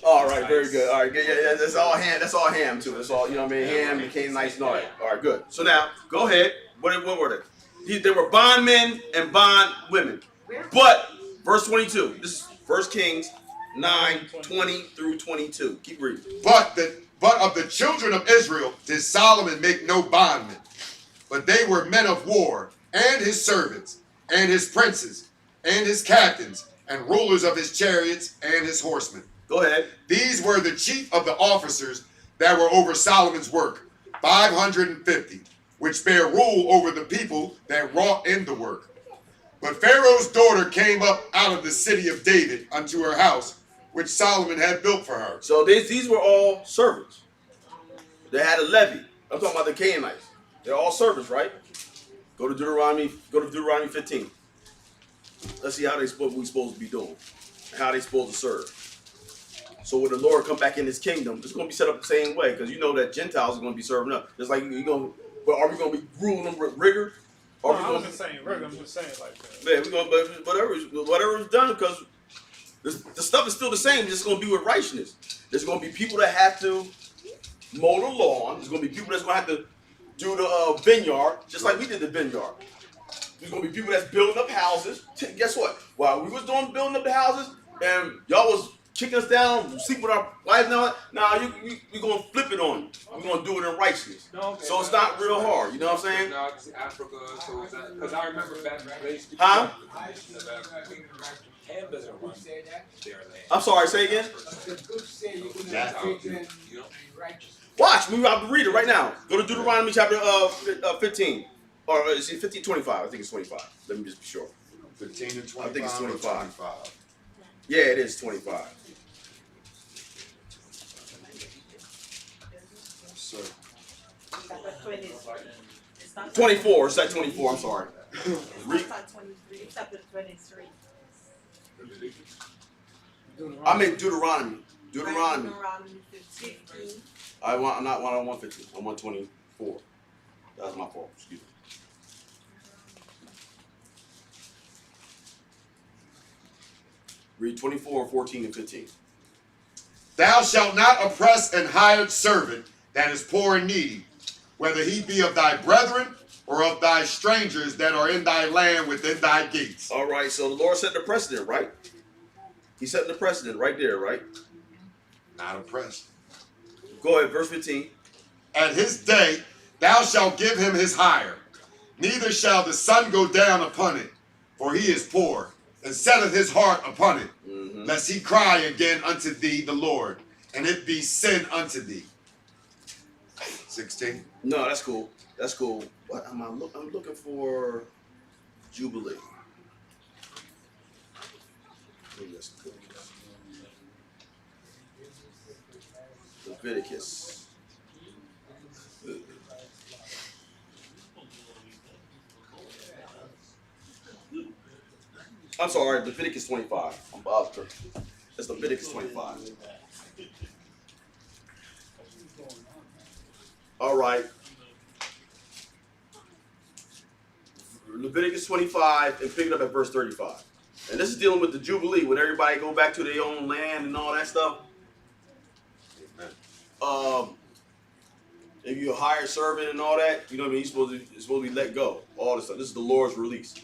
All right, very good. All right, yeah, that's all Ham. That's all Ham too. That's all, you know what I mean. Ham, the Canaanites, and all that. All right, good. So now, go ahead. What were they? They were bondmen and bondwomen. But verse 22. This is 1 Kings 9:20 through 22. Keep reading. But of the children of Israel did Solomon make no bondmen, but they were men of war, and his servants, and his princes, and his captains, and rulers of his chariots, and his horsemen. Go ahead. These were the chief of the officers that were over Solomon's work, 550, which bare rule over the people that wrought in the work. But Pharaoh's daughter came up out of the city of David unto her house, which Solomon had built for her. So these were all servants. They had a levy. I'm talking about the Canaanites. They're all servants, right? Go to Deuteronomy 15. Let's see how we supposed to be doing. How they supposed to serve. So when the Lord come back in his kingdom, it's going to be set up the same way, because you know that Gentiles are going to be serving up. Just like you're going to, but are we going to be ruling them with rigor? No, I wasn't saying rigor, I'm just saying like that. Yeah, we're going to, but whatever is done, because the stuff is still the same. It's going to be with righteousness. There's going to be people that have to mow the lawn. There's going to be people that's going to have to do the vineyard, just like we did the vineyard. There's going to be people that's building up houses. Guess what? While we was building up the houses, and y'all was kicking us down, sleep with our wives now. Nah, we gonna flip it on you. We're gonna do it in righteousness. No, okay, So it's not real hard. You know what I'm saying? No, it's Africa, so is that, because I remember back in the days. Huh? Ham doesn't run their land. I'm sorry. Say again. Watch. We about to read it right now. Go to Deuteronomy chapter 15, or is it 15:25? I think it's 25. Let me just be sure. 15 and 25. I think it's 25. 25. Yeah, it is 25. So, It's not 24. It's at 24. I'm sorry. Read. It's not 23. It's chapter 23. I meant Deuteronomy. Deuteronomy. Deuteronomy 15. I'm not 115. I'm 124. That's my fault. Excuse me. Read 24, 14, and 15. thou shalt not oppress an hired servant that is poor and needy, whether he be of thy brethren or of thy strangers that are in thy land within thy gates. All right, so the Lord set the precedent, right? He set the precedent right there, right? Not oppressed. Go ahead, verse 15. At his day thou shalt give him his hire, neither shall the sun go down upon it, for he is poor, and setteth his heart upon it, lest he cry again unto thee, the Lord, and it be sin unto thee. 16. No, that's cool. That's cool. What am I'm looking for Jubilee. Maybe that's cool. Leviticus. I'm sorry, Leviticus 25. It's Leviticus 25. All right. Leviticus 25 and pick it up at verse 35. And this is dealing with the Jubilee, when everybody go back to their own land and all that stuff. If you're a hired servant and all that, you know what I mean, you're supposed to be let go. All this stuff. This is the Lord's release.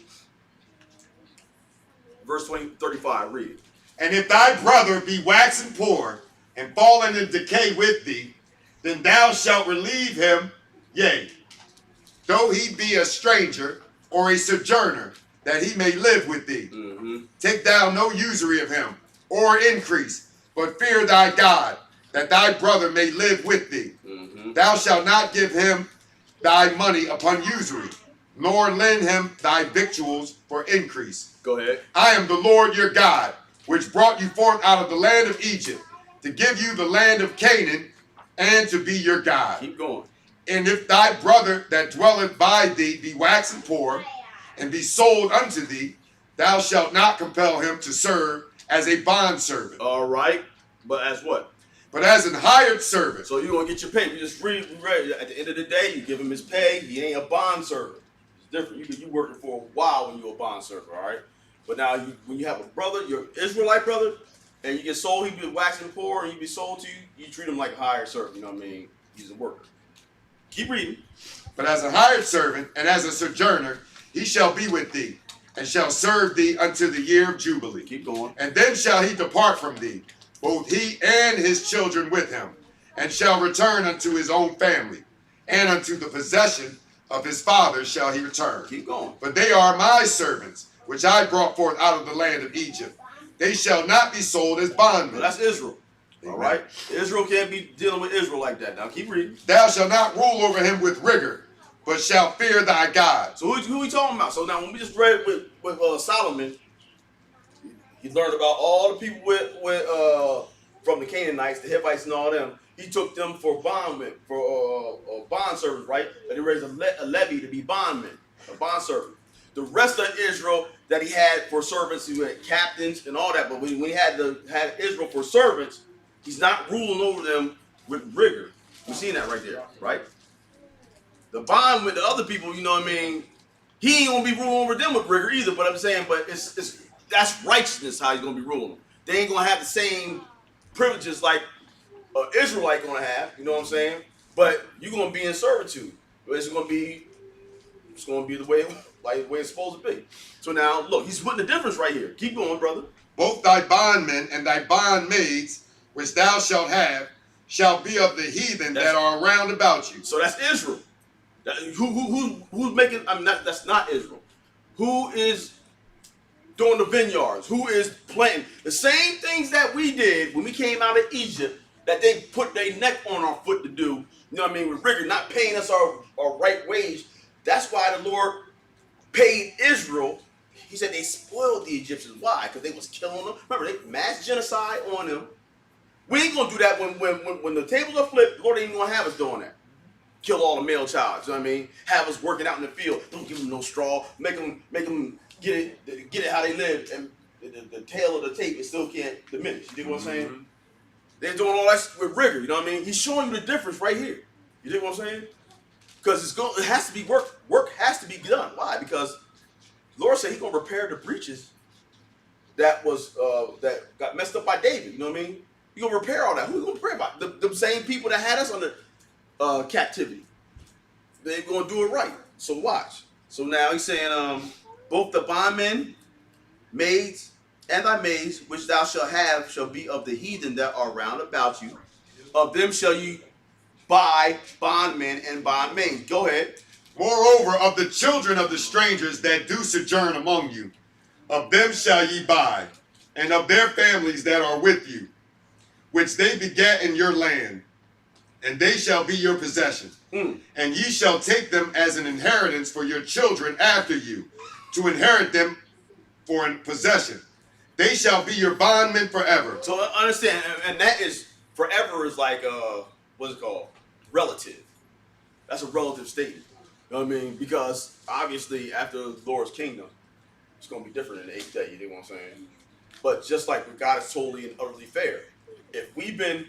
Verse 35, read it. And if thy brother be waxen poor, and fallen in decay with thee, then thou shalt relieve him, yea, though he be a stranger or a sojourner, that he may live with thee. Take thou no usury of him, or increase, but fear thy God, that thy brother may live with thee. Thou shalt not give him thy money upon usury, nor lend him thy victuals for increase. Go ahead. I am the Lord your God, which brought you forth out of the land of Egypt, to give you the land of Canaan, and to be your God. Keep going. And if thy brother that dwelleth by thee be waxen poor, and be sold unto thee, thou shalt not compel him to serve as a bondservant, All right, but as what? but as an hired servant. So you're gonna get your pay. You just read at the end of the day, you give him his pay. He ain't a bond servant. It's different. You working for a while when you're a bond servant, all right? But now when you have a brother, your Israelite brother, and you get sold, he be waxing poor, and you be sold to you, you treat him like a hired servant. You know what I mean? He's a worker. Keep reading. But as a hired servant and as a sojourner, he shall be with thee, and shall serve thee unto the year of Jubilee. Keep going. And then shall he depart from thee, both he and his children with him, and shall return unto his own family, and unto the possession of his father shall he return. Keep going. But they are my servants, which I brought forth out of the land of Egypt. They shall not be sold as bondmen. Well, that's Israel. All right? Israel can't be dealing with Israel like that. Now keep reading. Thou shalt not rule over him with rigor, but shalt fear thy God. So who we talking about? So now when we just read with Solomon, he learned about all the people from the Canaanites, the Hivites, and all them. He took them for bondmen, for bond servants, right? And he raised a levy to be bondmen, a bond servant. The rest of Israel that he had for servants, he had captains and all that. But when he had Israel for servants, he's not ruling over them with rigor. We've seen that right there, right? The bond with the other people, you know what I mean? He ain't gonna be ruling over them with rigor either. But I'm saying, but that's righteousness how he's gonna be ruling them. They ain't gonna have the same privileges like an Israelite gonna have. You know what I'm saying? But you're gonna be in servitude. It's gonna be the way it's supposed to be. So now look, he's putting the difference right here. Keep going, brother. Both thy bondmen and thy bondmaids, which thou shalt have, shall be of the heathen that are round about you. So that's Israel. Who's making? I mean, that's not Israel. Who is doing the vineyards? Who is planting the same things that we did when we came out of Egypt? That they put their neck on our foot to do. You know what I mean? With rigor, not paying us our right wage. That's why the Lord paid Israel. He said they spoiled the Egyptians. Why? Because they was killing them. Remember, they mass genocide on them. We ain't gonna do that when the tables are flipped. The Lord ain't gonna have us doing that. Kill all the male child. You know what I mean? Have us working out in the field. Don't give them no straw. Make them get it how they live. And the tail of the tape it still can't diminish. You dig what I'm saying? Mm-hmm. They're doing all that with rigor. You know what I mean? He's showing you the difference right here. You dig what I'm saying? Because it has to be work. Work has to be done. Why? Because the Lord said He's gonna repair the breaches that got messed up by David. You know what I mean? He's gonna repair all that. Who's gonna repair about the same people that had us under captivity? They're gonna do it right. So watch. So now He's saying, both the bondmen, maids, and thy maids, which thou shalt have, shall be of the heathen that are round about you. Of them shall you buy bondmen and bondmaids. Go ahead. Moreover, of the children of the strangers that do sojourn among you, of them shall ye buy, and of their families that are with you, which they begat in your land, and they shall be your possession. And ye shall take them as an inheritance for your children after you, to inherit them for a possession. They shall be your bondmen forever. So understand, and that is forever is like what's it called? Relative. That's a relative statement. You know what I mean? Because obviously after the Lord's kingdom, it's gonna be different in the 8th day. You know what I'm saying? But just like God is totally and utterly fair. If we've been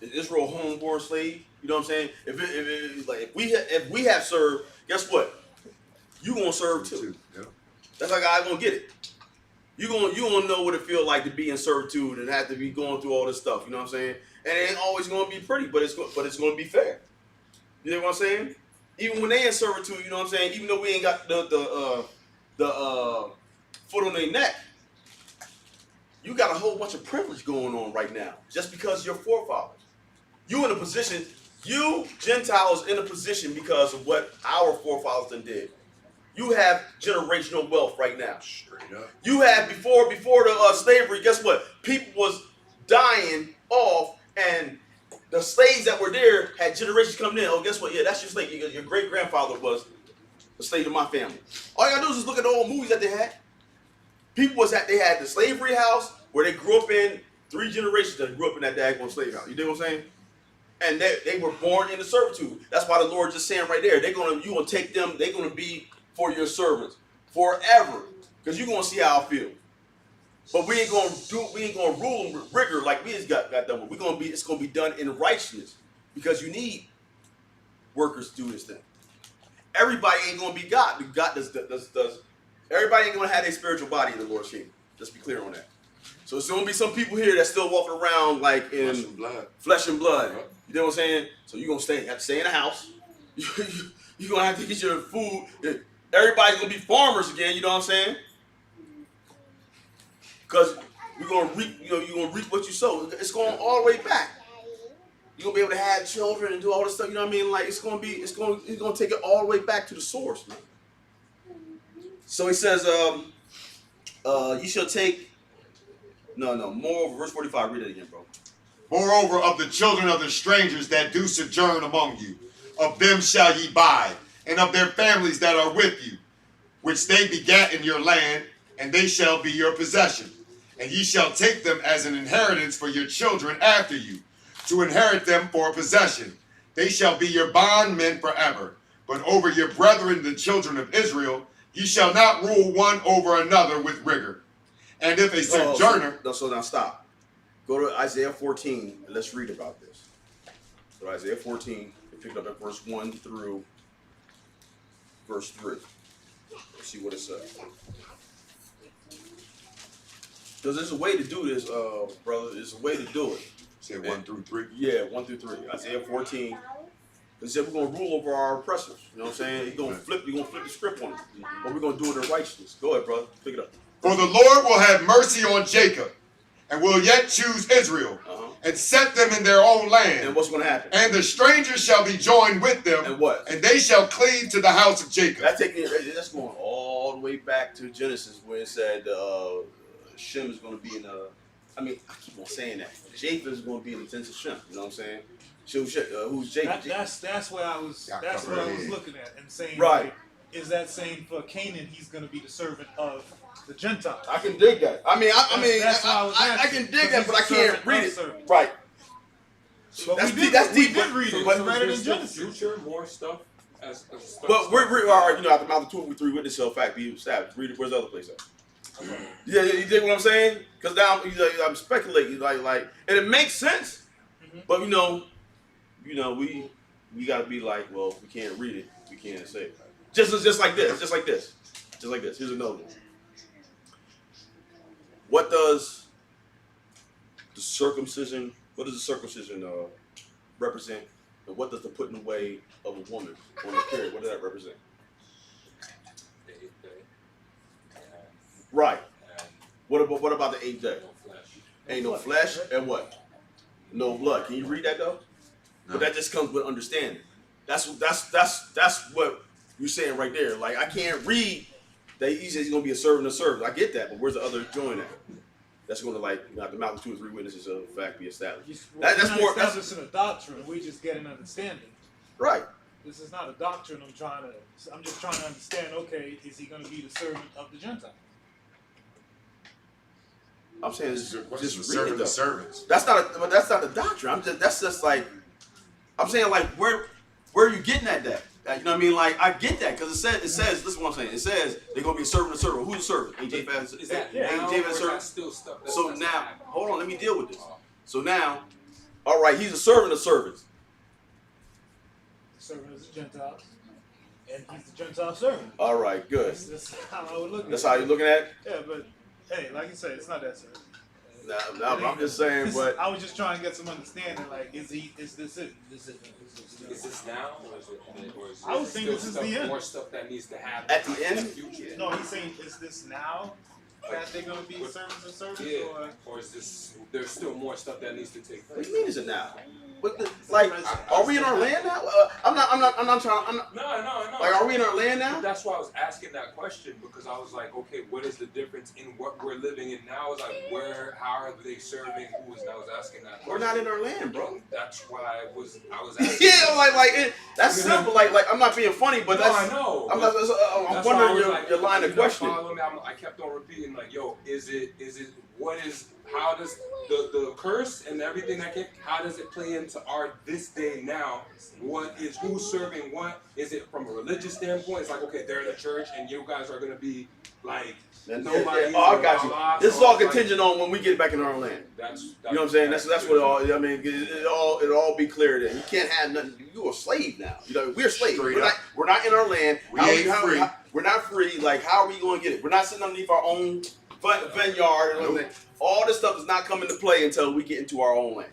Israel homeborn slave, you know what I'm saying? If we have served, guess what? You gonna serve too. Yeah. That's how God's gonna get it. You gonna know what it feels like to be in servitude and have to be going through all this stuff. You know what I'm saying? And it ain't always gonna be pretty, but it's gonna be fair. You know what I'm saying? Even when they in servitude, you know what I'm saying? Even though we ain't got the foot on their neck, you got a whole bunch of privilege going on right now, just because your forefathers. You in a position, you Gentiles in a position because of what our forefathers done did. You have generational wealth right now. Straight up. You had before the slavery. Guess what? People was dying off, and the slaves that were there had generations coming in. Oh, guess what? Yeah, that's your slave. Your great grandfather was a slave of my family. All you gotta do is just look at the old movies that they had. They had the slavery house where they grew up in 3 generations that grew up in that daggone slave house. You dig what I'm saying? And they were born into servitude. That's why the Lord just saying right there, you gonna take them, they're gonna be for your servants forever. Because you're gonna see how I feel. But we ain't gonna rule them with rigor like we just got done with. It's gonna be done in righteousness. Because you need workers to do this thing. Everybody ain't gonna be God. God does everybody ain't gonna have their spiritual body in the Lord's kingdom. Let's be clear on that. So it's gonna be some people here that still walking around like in flesh and blood. You know what I'm saying? So you're gonna have to stay in the house. You're gonna have to get your food. Everybody's gonna be farmers again, you know what I'm saying? Because you're gonna reap, you're gonna reap what you sow. It's going all the way back. You're gonna be able to have children and do all this stuff, you know what I mean? Like it's gonna take it all the way back to the source, man. So he says, you shall take moreover, verse 45, read it again, bro. Moreover, of the children of the strangers that do sojourn among you, of them shall ye buy, and of their families that are with you, which they begat in your land, and they shall be your possession. And ye shall take them as an inheritance for your children after you, to inherit them for a possession. They shall be your bondmen forever. But over your brethren, the children of Israel, ye shall not rule one over another with rigor. And if a sojourner... So now stop. Go to Isaiah 14 and let's read about this. So Isaiah 14, we pick up at verse 1 through verse 3. Let's see what it says. Because there's a way to do this, brother. There's a way to do it. Say 1 through 3. Yeah, 1 through 3. Isaiah 14. It said we're gonna rule over our oppressors. You know what I'm saying? You're gonna flip the script on them. But we're gonna do it in righteousness. Go ahead, brother. Pick it up. For the Lord will have mercy on Jacob, and will yet choose Israel, and set them in their own land. And what's gonna happen? And the strangers shall be joined with them. And what? And they shall cleave to the house of Jacob. That's going all the way back to Genesis where it said Shem is gonna be in I keep on saying that. Japheth is gonna be in the tents of Shem. You know what I'm saying? Who's Jacob? That's what I was looking at and saying, right. Like, is that saying for Canaan he's going to be the servant of the Gentiles? I can dig that. I can dig that, but I can't read it. Right. But that's we did read it. But read it in Genesis. Future, more stuff as stuff. But we're all right. You know, at the mouth of two or three witnesses shall fact be established. Read it. Where's the other place at? Yeah, you dig what I'm saying? Because now I'm speculating, like, and it makes sense. Mm-hmm. But we gotta be like, well, if we can't read it, we can't say it. Just like this. Here's another one. What does the circumcision represent? And what does the putting away of a woman on a period? What does that represent? The 8th day. Right. What about the 8th day? No flesh. Ain't no flesh and what? No blood. Can you read that though? No. But that just comes with understanding. That's what you're saying right there. Like I can't read that he says he's gonna be a servant of servants. I get that, but where's the other join at? That's gonna at the mouth of 2 or 3 witnesses of the fact be established. That's more establishing a doctrine. We just get an understanding. Right. This is not a doctrine. I'm just trying to understand. Okay, is he going to be the servant of the Gentiles? I'm saying This is a question. just read Servant it though. of servants. That's not a doctrine. That's just like I'm saying like where are you getting at that? You know what I mean? Like I get that because it says listen what I'm saying. It says they're gonna be a servant of servant. Who's a servant? Ain't Japheth Is that ain't now, Japheth or is servant? that still stuff that's So that's now happening? hold on, let me deal with this. So now, all right, he's a servant of servants. The servant is the Gentiles, and he's the Gentile servant. All right, good. That's how I would look at it. That's how you're looking at it? Yeah, but hey, like you said, it's not that serious. No, I'm just saying, but I was just trying to get some understanding. Like, is this it? Is this now, or is I would think still this is stuff, the end. more stuff that needs to happen At the end? in the future? No, he's saying, is this now that they're going to be servants and servants? Yeah. Or Or is this? There's still more stuff that needs to take what place. do you mean is it now? Like, are we in our land now? I'm not trying. No. Like, are we in our land But now? that's why I was asking that question, because I was like, okay, what is the difference in what we're living in now? Is like, how are they serving? I was asking that question. We're not in our land, bro. That's why I was asking. Yeah, that's simple. Like I'm not being funny, but that's. I know. I'm That's wondering why I was your line of you not questioning. following me. I kept on repeating like, yo, how does the curse and everything that how does it play in into our this day now, who's serving what? Is it from a religious standpoint? It's like, okay, they're in the church and you guys are gonna be like nobody. Oh, I got you. blah, blah, This is so all it's like- contingent on when we get back in our own land. That's You know what I'm saying? That's what it all. I mean, it all be clear then. You can't have nothing. You're a slave now. You know, we're slaves. Straight We're not in our land. We ain't free. We're not free. Like, how are we going to get it? We're not sitting underneath our own vineyard and everything. All this stuff does not come into play until we get into our own land.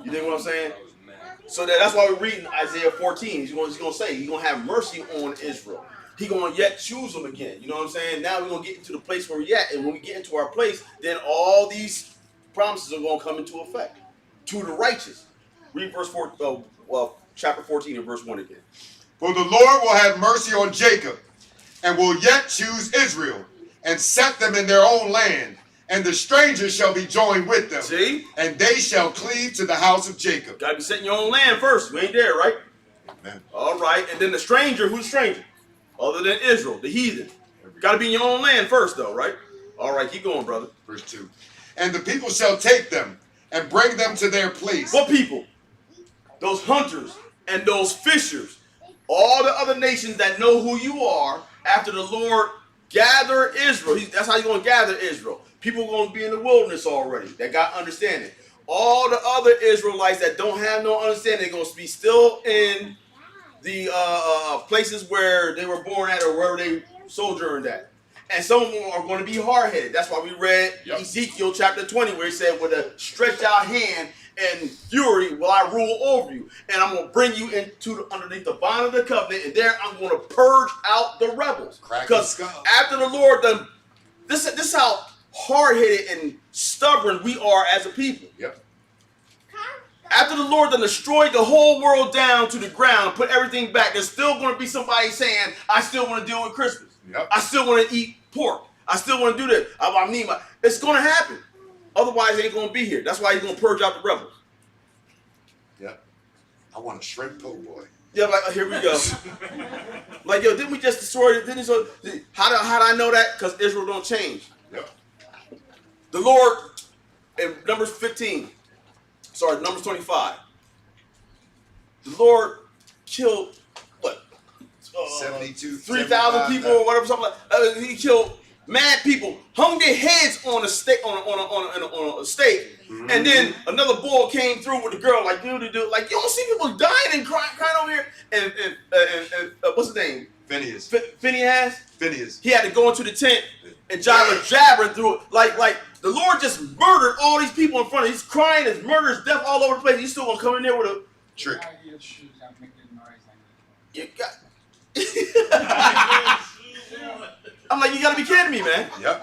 You dig what I'm saying? That was mad. So that's why we're reading Isaiah 14. He's going to say he's going to have mercy on Israel. He's going to yet choose them again. You know what I'm saying? Now we're going to get into the place where we're at. And when we get into our place, then all these promises are going to come into effect to the righteous. Read verse 4, chapter 14 and verse 1 again. For the Lord will have mercy on Jacob, and will yet choose Israel, and set them in their own land, and the strangers shall be joined with them. See? And they shall cleave to the house of Jacob. Got to be setting your own land first. We ain't there, right? Amen. All right. And then the stranger, who's the stranger? Other than Israel, the heathen. Got to be in your own land first, though, right? All right, keep going, brother. Verse 2. And the people shall take them, and bring them to their place. What people? Those hunters and those fishers. All the other nations that know who you are after the Lord gather Israel. That's how you're going to gather Israel. People are going to be in the wilderness already that got understanding. All the other Israelites that don't have no understanding are going to be still in the places where they were born at or wherever they sojourned at. And some of them are going to be hard-headed. That's why we read Ezekiel chapter 20 where he said, with a stretched out hand and fury will I rule over you. And I'm going to bring you underneath the bond of the covenant, and there I'm going to purge out the rebels. Because after the Lord done, this is how hard-headed and stubborn we are as a people. Yep. After the Lord done destroyed the whole world down to the ground, put everything back, there's still going to be somebody saying, I still want to deal with Christmas. Yep. I still want to eat pork. I still want to do this. I need my. It's going to happen. Otherwise, it ain't going to be here. That's why he's going to purge out the rebels. Yep. I want a shrimp po' boy. Yeah, like, here we go. Like, yo, didn't we just destroy it? How do I know that? Because Israel don't change. Yep. The Lord, in Numbers 25, the Lord killed, what? 72, 3,000 people or whatever, something like that. He killed mad people, hung their heads on a stake, on a stake, and then another boy came through with a girl, like, dude, like, you don't see people dying and crying over here, and what's his name? Phineas. Phineas. He had to go into the tent and jabbering through it, like the Lord just murdered all these people in front of him. He's crying, his murder, his death all over the place. He's still gonna come in there with a trick. You got. I'm like, you gotta be kidding me, man. Yep.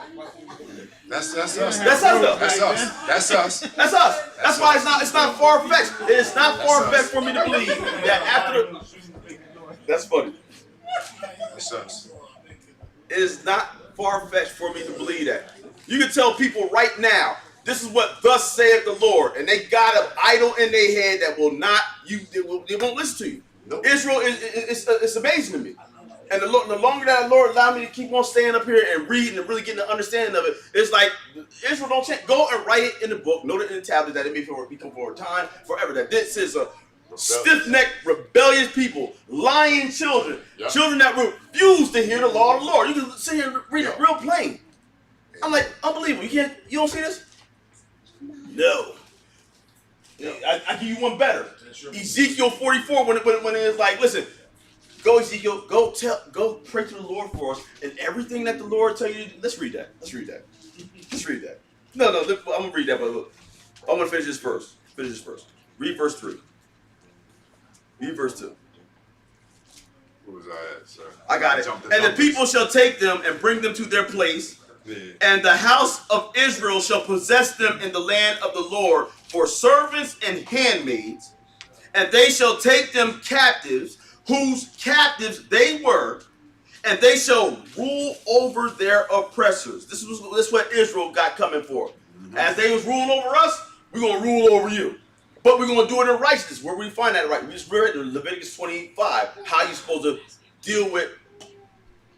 That's us. That's us, though. That's us. That's us. That's us. That's why it's not far fetched. It's not far fetched for me to believe that after the. That's funny. That's us. It is not far fetched for me to believe that. You can tell people right now, this is what thus saith the Lord, and they got an idol in their head that will not they won't listen to you. Nope. Israel it's amazing to me. And the longer that the Lord allowed me to keep on staying up here and reading and really getting the understanding of it, it's like Israel don't change. Go and write it in the book, note it in the tablet that it may become for a time, forever. That this is a stiff-necked, rebellious people, lying children, children that refuse to hear the law of the Lord. You can sit here and read it real plain. I'm like, unbelievable. You don't see this? No. I give you one better. Ezekiel 44, when it's like, listen, go Ezekiel, go pray to the Lord for us, and everything that the Lord tell you to do. Let's read that. No, I'm gonna read that, but look, I'm gonna finish this first. Read verse 3. Read verse 2. Who was I at, sir? I got it. And the people shall take them and bring them to their place, and the house of Israel shall possess them in the land of the Lord for servants and handmaids, and they shall take them captives, whose captives they were, and they shall rule over their oppressors. This is what Israel got coming for. As they was ruling over us, we're going to rule over you. But we're going to do it in righteousness. Where we find that right? We just read in Leviticus 25 how you're supposed to deal with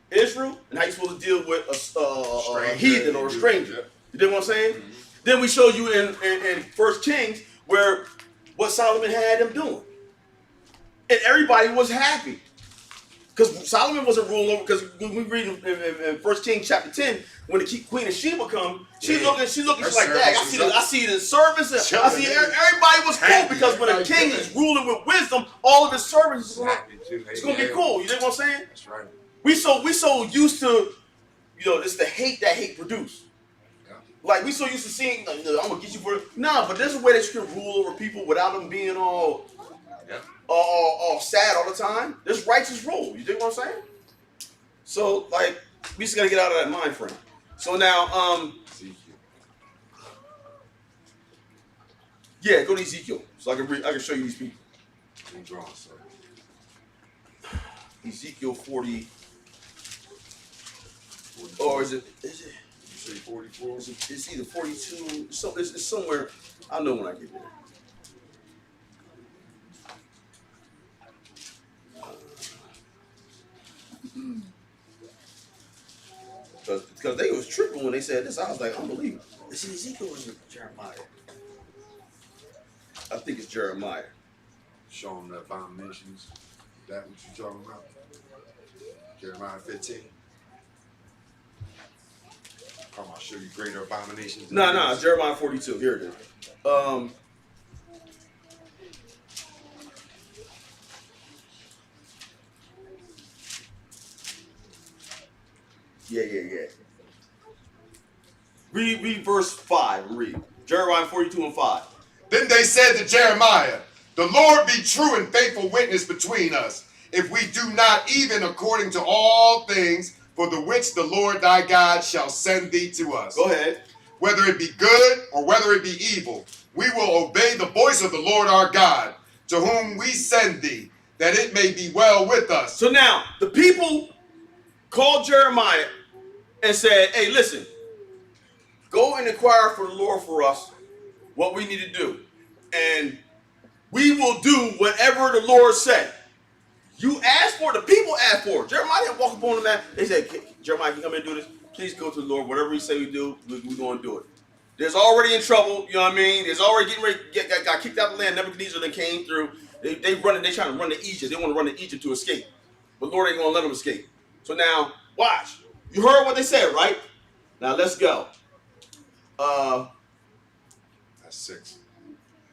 Israel and how you're supposed to deal with a heathen or a stranger. You know what I'm saying? Then we show you in 1 Kings where what Solomon had them doing. And everybody was happy. Because Solomon wasn't ruling over, because when we read in 1 Kings chapter 10, when the Queen of Sheba come, she's looking, she's like, dang, I see the servants, I see everybody was cool, because when a king is ruling with wisdom, all of his servants, it's going to be cool. You know what I'm saying? That's right. We so used to, it's the hate that hate produce. Like, we so used to seeing, I'm going to get you for, nah, but there's a way that you can rule over people without them being all sad all the time. There's righteous rule. You dig what I'm saying? So, like, we just got to get out of that mind frame. So now, yeah, go to Ezekiel. So I can show you these people. Ezekiel 40. Or is it? You say 44? It's either 42. So it's somewhere. I'll know when I get there. Because they was tripping when they said this. I was like, unbelievable. Is it Ezekiel or is it Jeremiah? I think it's Jeremiah. Show them the abominations. Is that what you talking about? Jeremiah 15. I'm gonna show you greater abominations. No, Jeremiah 42. Here it is. Yeah. Read verse 5. Read. Jeremiah 42 and 5. Then they said to Jeremiah, the Lord be true and faithful witness between us, if we do not even according to all things for the which the Lord thy God shall send thee to us. Go ahead. Whether it be good or whether it be evil, we will obey the voice of the Lord our God, to whom we send thee, that it may be well with us. So now, the people called Jeremiah and said, hey, listen, go and inquire for the Lord for us what we need to do. And we will do whatever the Lord said. You asked for it. The people asked for it. Jeremiah didn't walk up on them. That they said, Jeremiah, can you come in and do this? Please go to the Lord. Whatever he say we do, we're going to do it. There's already in trouble. You know what I mean? There's already getting ready. Got kicked out of the land. Nebuchadnezzar then came through. They trying to run to Egypt. They want to run to Egypt to escape. But Lord ain't going to let them escape. So now, watch. You heard what they said, right? Now let's go. That's 6.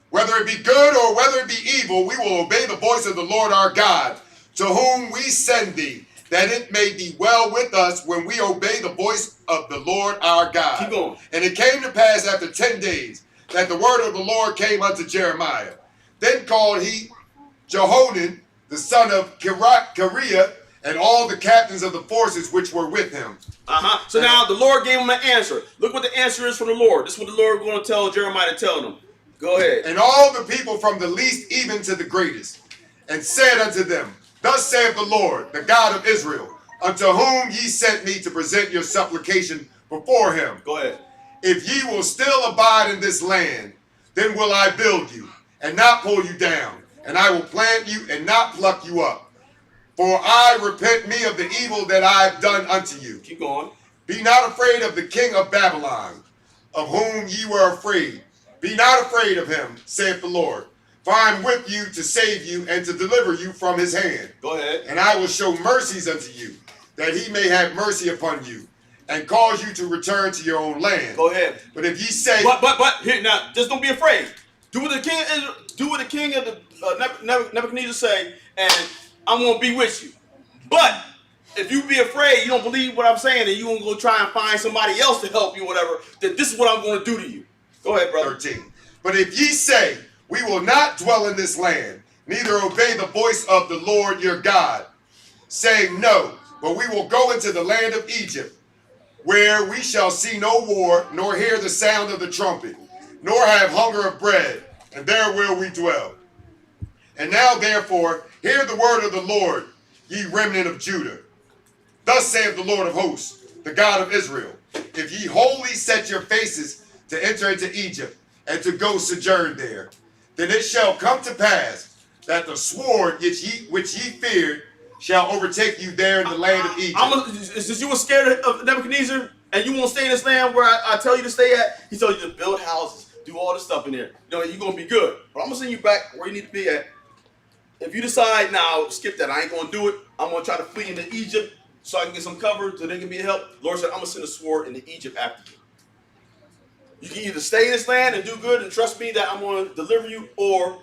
Whether it be good or whether it be evil, we will obey the voice of the Lord our God, to whom we send thee, that it may be well with us when we obey the voice of the Lord our God. Keep going. And it came to pass after 10 days that the word of the Lord came unto Jeremiah. Then called he Jehonan, the son of Kareah, and all the captains of the forces which were with him. So now the Lord gave him an answer. Look what the answer is from the Lord. This is what the Lord is going to tell Jeremiah to tell them. Go ahead. And all the people from the least even to the greatest, and said unto them, thus saith the Lord, the God of Israel, unto whom ye sent me to present your supplication before him. Go ahead. If ye will still abide in this land, then will I build you, and not pull you down, and I will plant you, and not pluck you up. For I repent me of the evil that I have done unto you. Keep going. Be not afraid of the king of Babylon, of whom ye were afraid. Be not afraid of him, saith the Lord. For I am with you to save you and to deliver you from his hand. Go ahead. And I will show mercies unto you, that he may have mercy upon you, and cause you to return to your own land. Go ahead. But if ye say, but here now, just don't be afraid. Do what the king of the Nebuchadnezzar say, and I'm gonna be with you. But if you be afraid, you don't believe what I'm saying, and you gonna go try and find somebody else to help you, whatever, then this is what I'm gonna do to you. Go ahead, brother. 13. But if ye say, we will not dwell in this land, neither obey the voice of the Lord your God, saying no, but we will go into the land of Egypt, where we shall see no war, nor hear the sound of the trumpet, nor have hunger of bread, and there will we dwell. And now therefore, hear the word of the Lord, ye remnant of Judah. Thus saith the Lord of hosts, the God of Israel, if ye wholly set your faces to enter into Egypt, and to go sojourn there, then it shall come to pass that the sword which ye feared shall overtake you there in the land of Egypt. Since you were scared of Nebuchadnezzar, and you won't stay in this land where I tell you to stay at, he told you to build houses, do all this stuff in there. You know, you're gonna be good. But I'm gonna send you back where you need to be at. If you decide now, skip that, I ain't gonna do it. I'm gonna try to flee into Egypt so I can get some cover, so they can be help. The Lord said, I'm gonna send a sword into Egypt after you. You can either stay in this land and do good and trust me that I'm gonna deliver you, or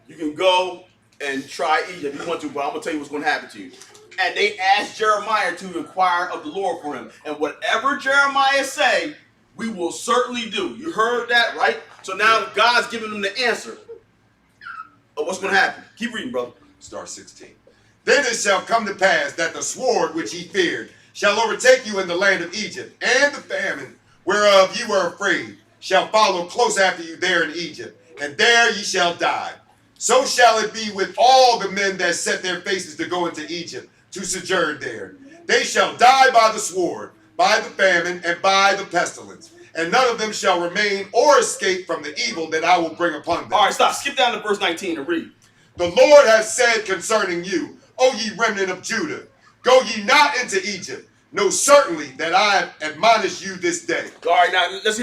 you can go and try Egypt if you want to, but I'm gonna tell you what's gonna happen to you. And they asked Jeremiah to inquire of the Lord for him. And whatever Jeremiah say, we will certainly do. You heard that, right? So now God's giving them the answer of what's going to happen. Keep reading, brother. Start 16. Then it shall come to pass that the sword which ye feared shall overtake you in the land of Egypt, and the famine whereof you were afraid shall follow close after you there in Egypt, and there ye shall die. So shall it be with all the men that set their faces to go into Egypt, to sojourn there. They shall die by the sword, by the famine, and by the pestilence, and none of them shall remain or escape from the evil that I will bring upon them. All right, stop. Skip down to verse 19 and read. The Lord has said concerning you, O ye remnant of Judah, go ye not into Egypt. Know certainly that I have admonished you this day. All right, now let's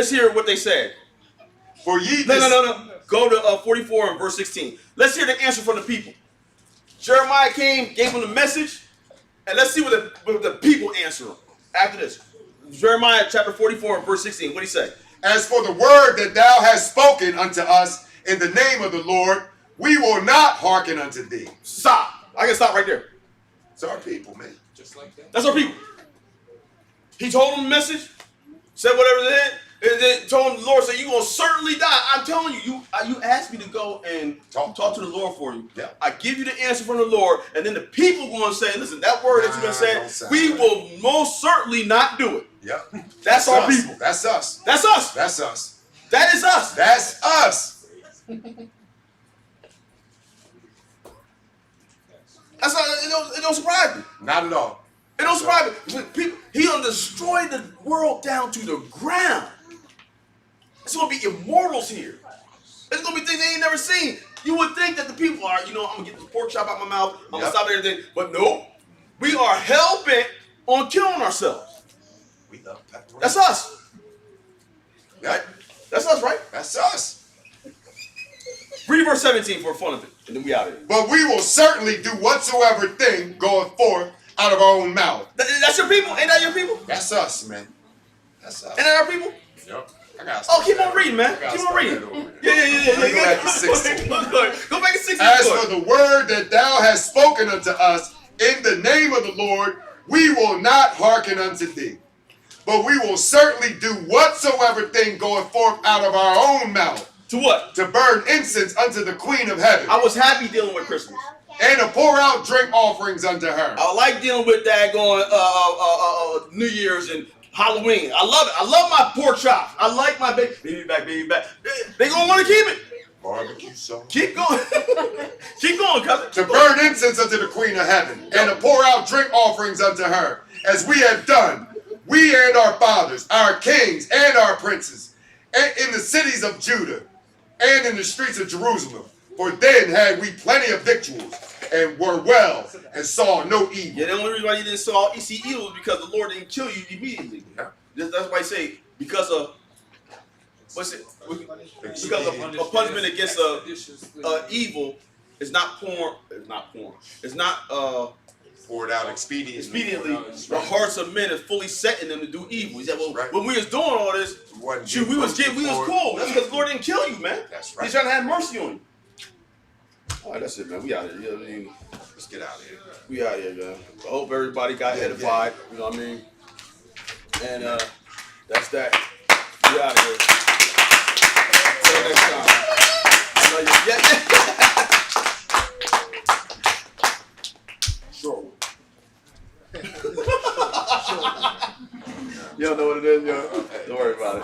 hear what they said. For ye No. Go to 44 and verse 16. Let's hear the answer from the people. Jeremiah came, gave them the message, and let's see what the people answer him after this. Jeremiah chapter 44 and verse 16. What did he say? As for the word that thou hast spoken unto us in the name of the Lord, we will not hearken unto thee. Stop. I can stop right there. It's our people, man. Just like that. That's our people. He told them the message, said whatever they did, and then told them the Lord said, you're going to certainly die. I'm telling you, you asked me to go and talk to the Lord for you. Yeah. I give you the answer from the Lord, and then the people going to say, listen, that word that you've been saying, we will most certainly not do it. Yep. That's our us. people. That's us. That's us. That's us. That is us. That's us. That's not, it don't surprise me. Not at all. It don't surprise me. People, he done destroyed the world down to the ground. It's going to be immortals here. There's going to be things they ain't never seen. You would think that the people are, I'm going to get this pork chop out my mouth. I'm going to stop everything. But no, we are hell-bent on killing ourselves. We love pepperoni. That's us. Right? That's us, right? That's us. Read verse 17 for fun of it, and then we out of here. But we will certainly do whatsoever thing goeth forth out of our own mouth. That's your people? Ain't that your people? That's us, man. That's us. Ain't that our people? Yep. I got. Oh, keep on reading, man. Keep on reading. Yeah. Go back to 16. Go back to 16. As for the word that thou hast spoken unto us in the name of the Lord, we will not hearken unto thee. But we will certainly do whatsoever thing goeth forth out of our own mouth. To what? To burn incense unto the Queen of Heaven. I was happy dealing with Christmas. And to pour out drink offerings unto her. I like dealing with that going New Year's and Halloween. I love it. I love my pork chop. I like my baby back. They gonna want to keep it. Barbecue sauce. Keep going. Keep going, cousin. To burn incense unto the Queen of Heaven, and to pour out drink offerings unto her, as we have done, we and our fathers, our kings and our princes, and in the cities of Judah, and in the streets of Jerusalem. For then had we plenty of victuals, and were well, and saw no evil. Yeah, the only reason why you didn't see evil is because the Lord didn't kill you immediately. Yeah. That's why I say because of what's it? Because of a punishment against evil is not porn. It's not porn. It's not Poured out expediently. The hearts of men is fully set in them to do evil. He said, well, right. when we was doing all this, shoot, we was cool. That's because the Lord didn't kill you, man. That's right. He's trying to have mercy on you. All right, that's it, man. We out here. You know what I mean? Let's get out of here. We out here, man. I hope everybody got edified. You know what I mean? And that's that. We out of here. Till next time. I love you. Yeah. Sure. You don't know what it is, yo? Don't worry about it.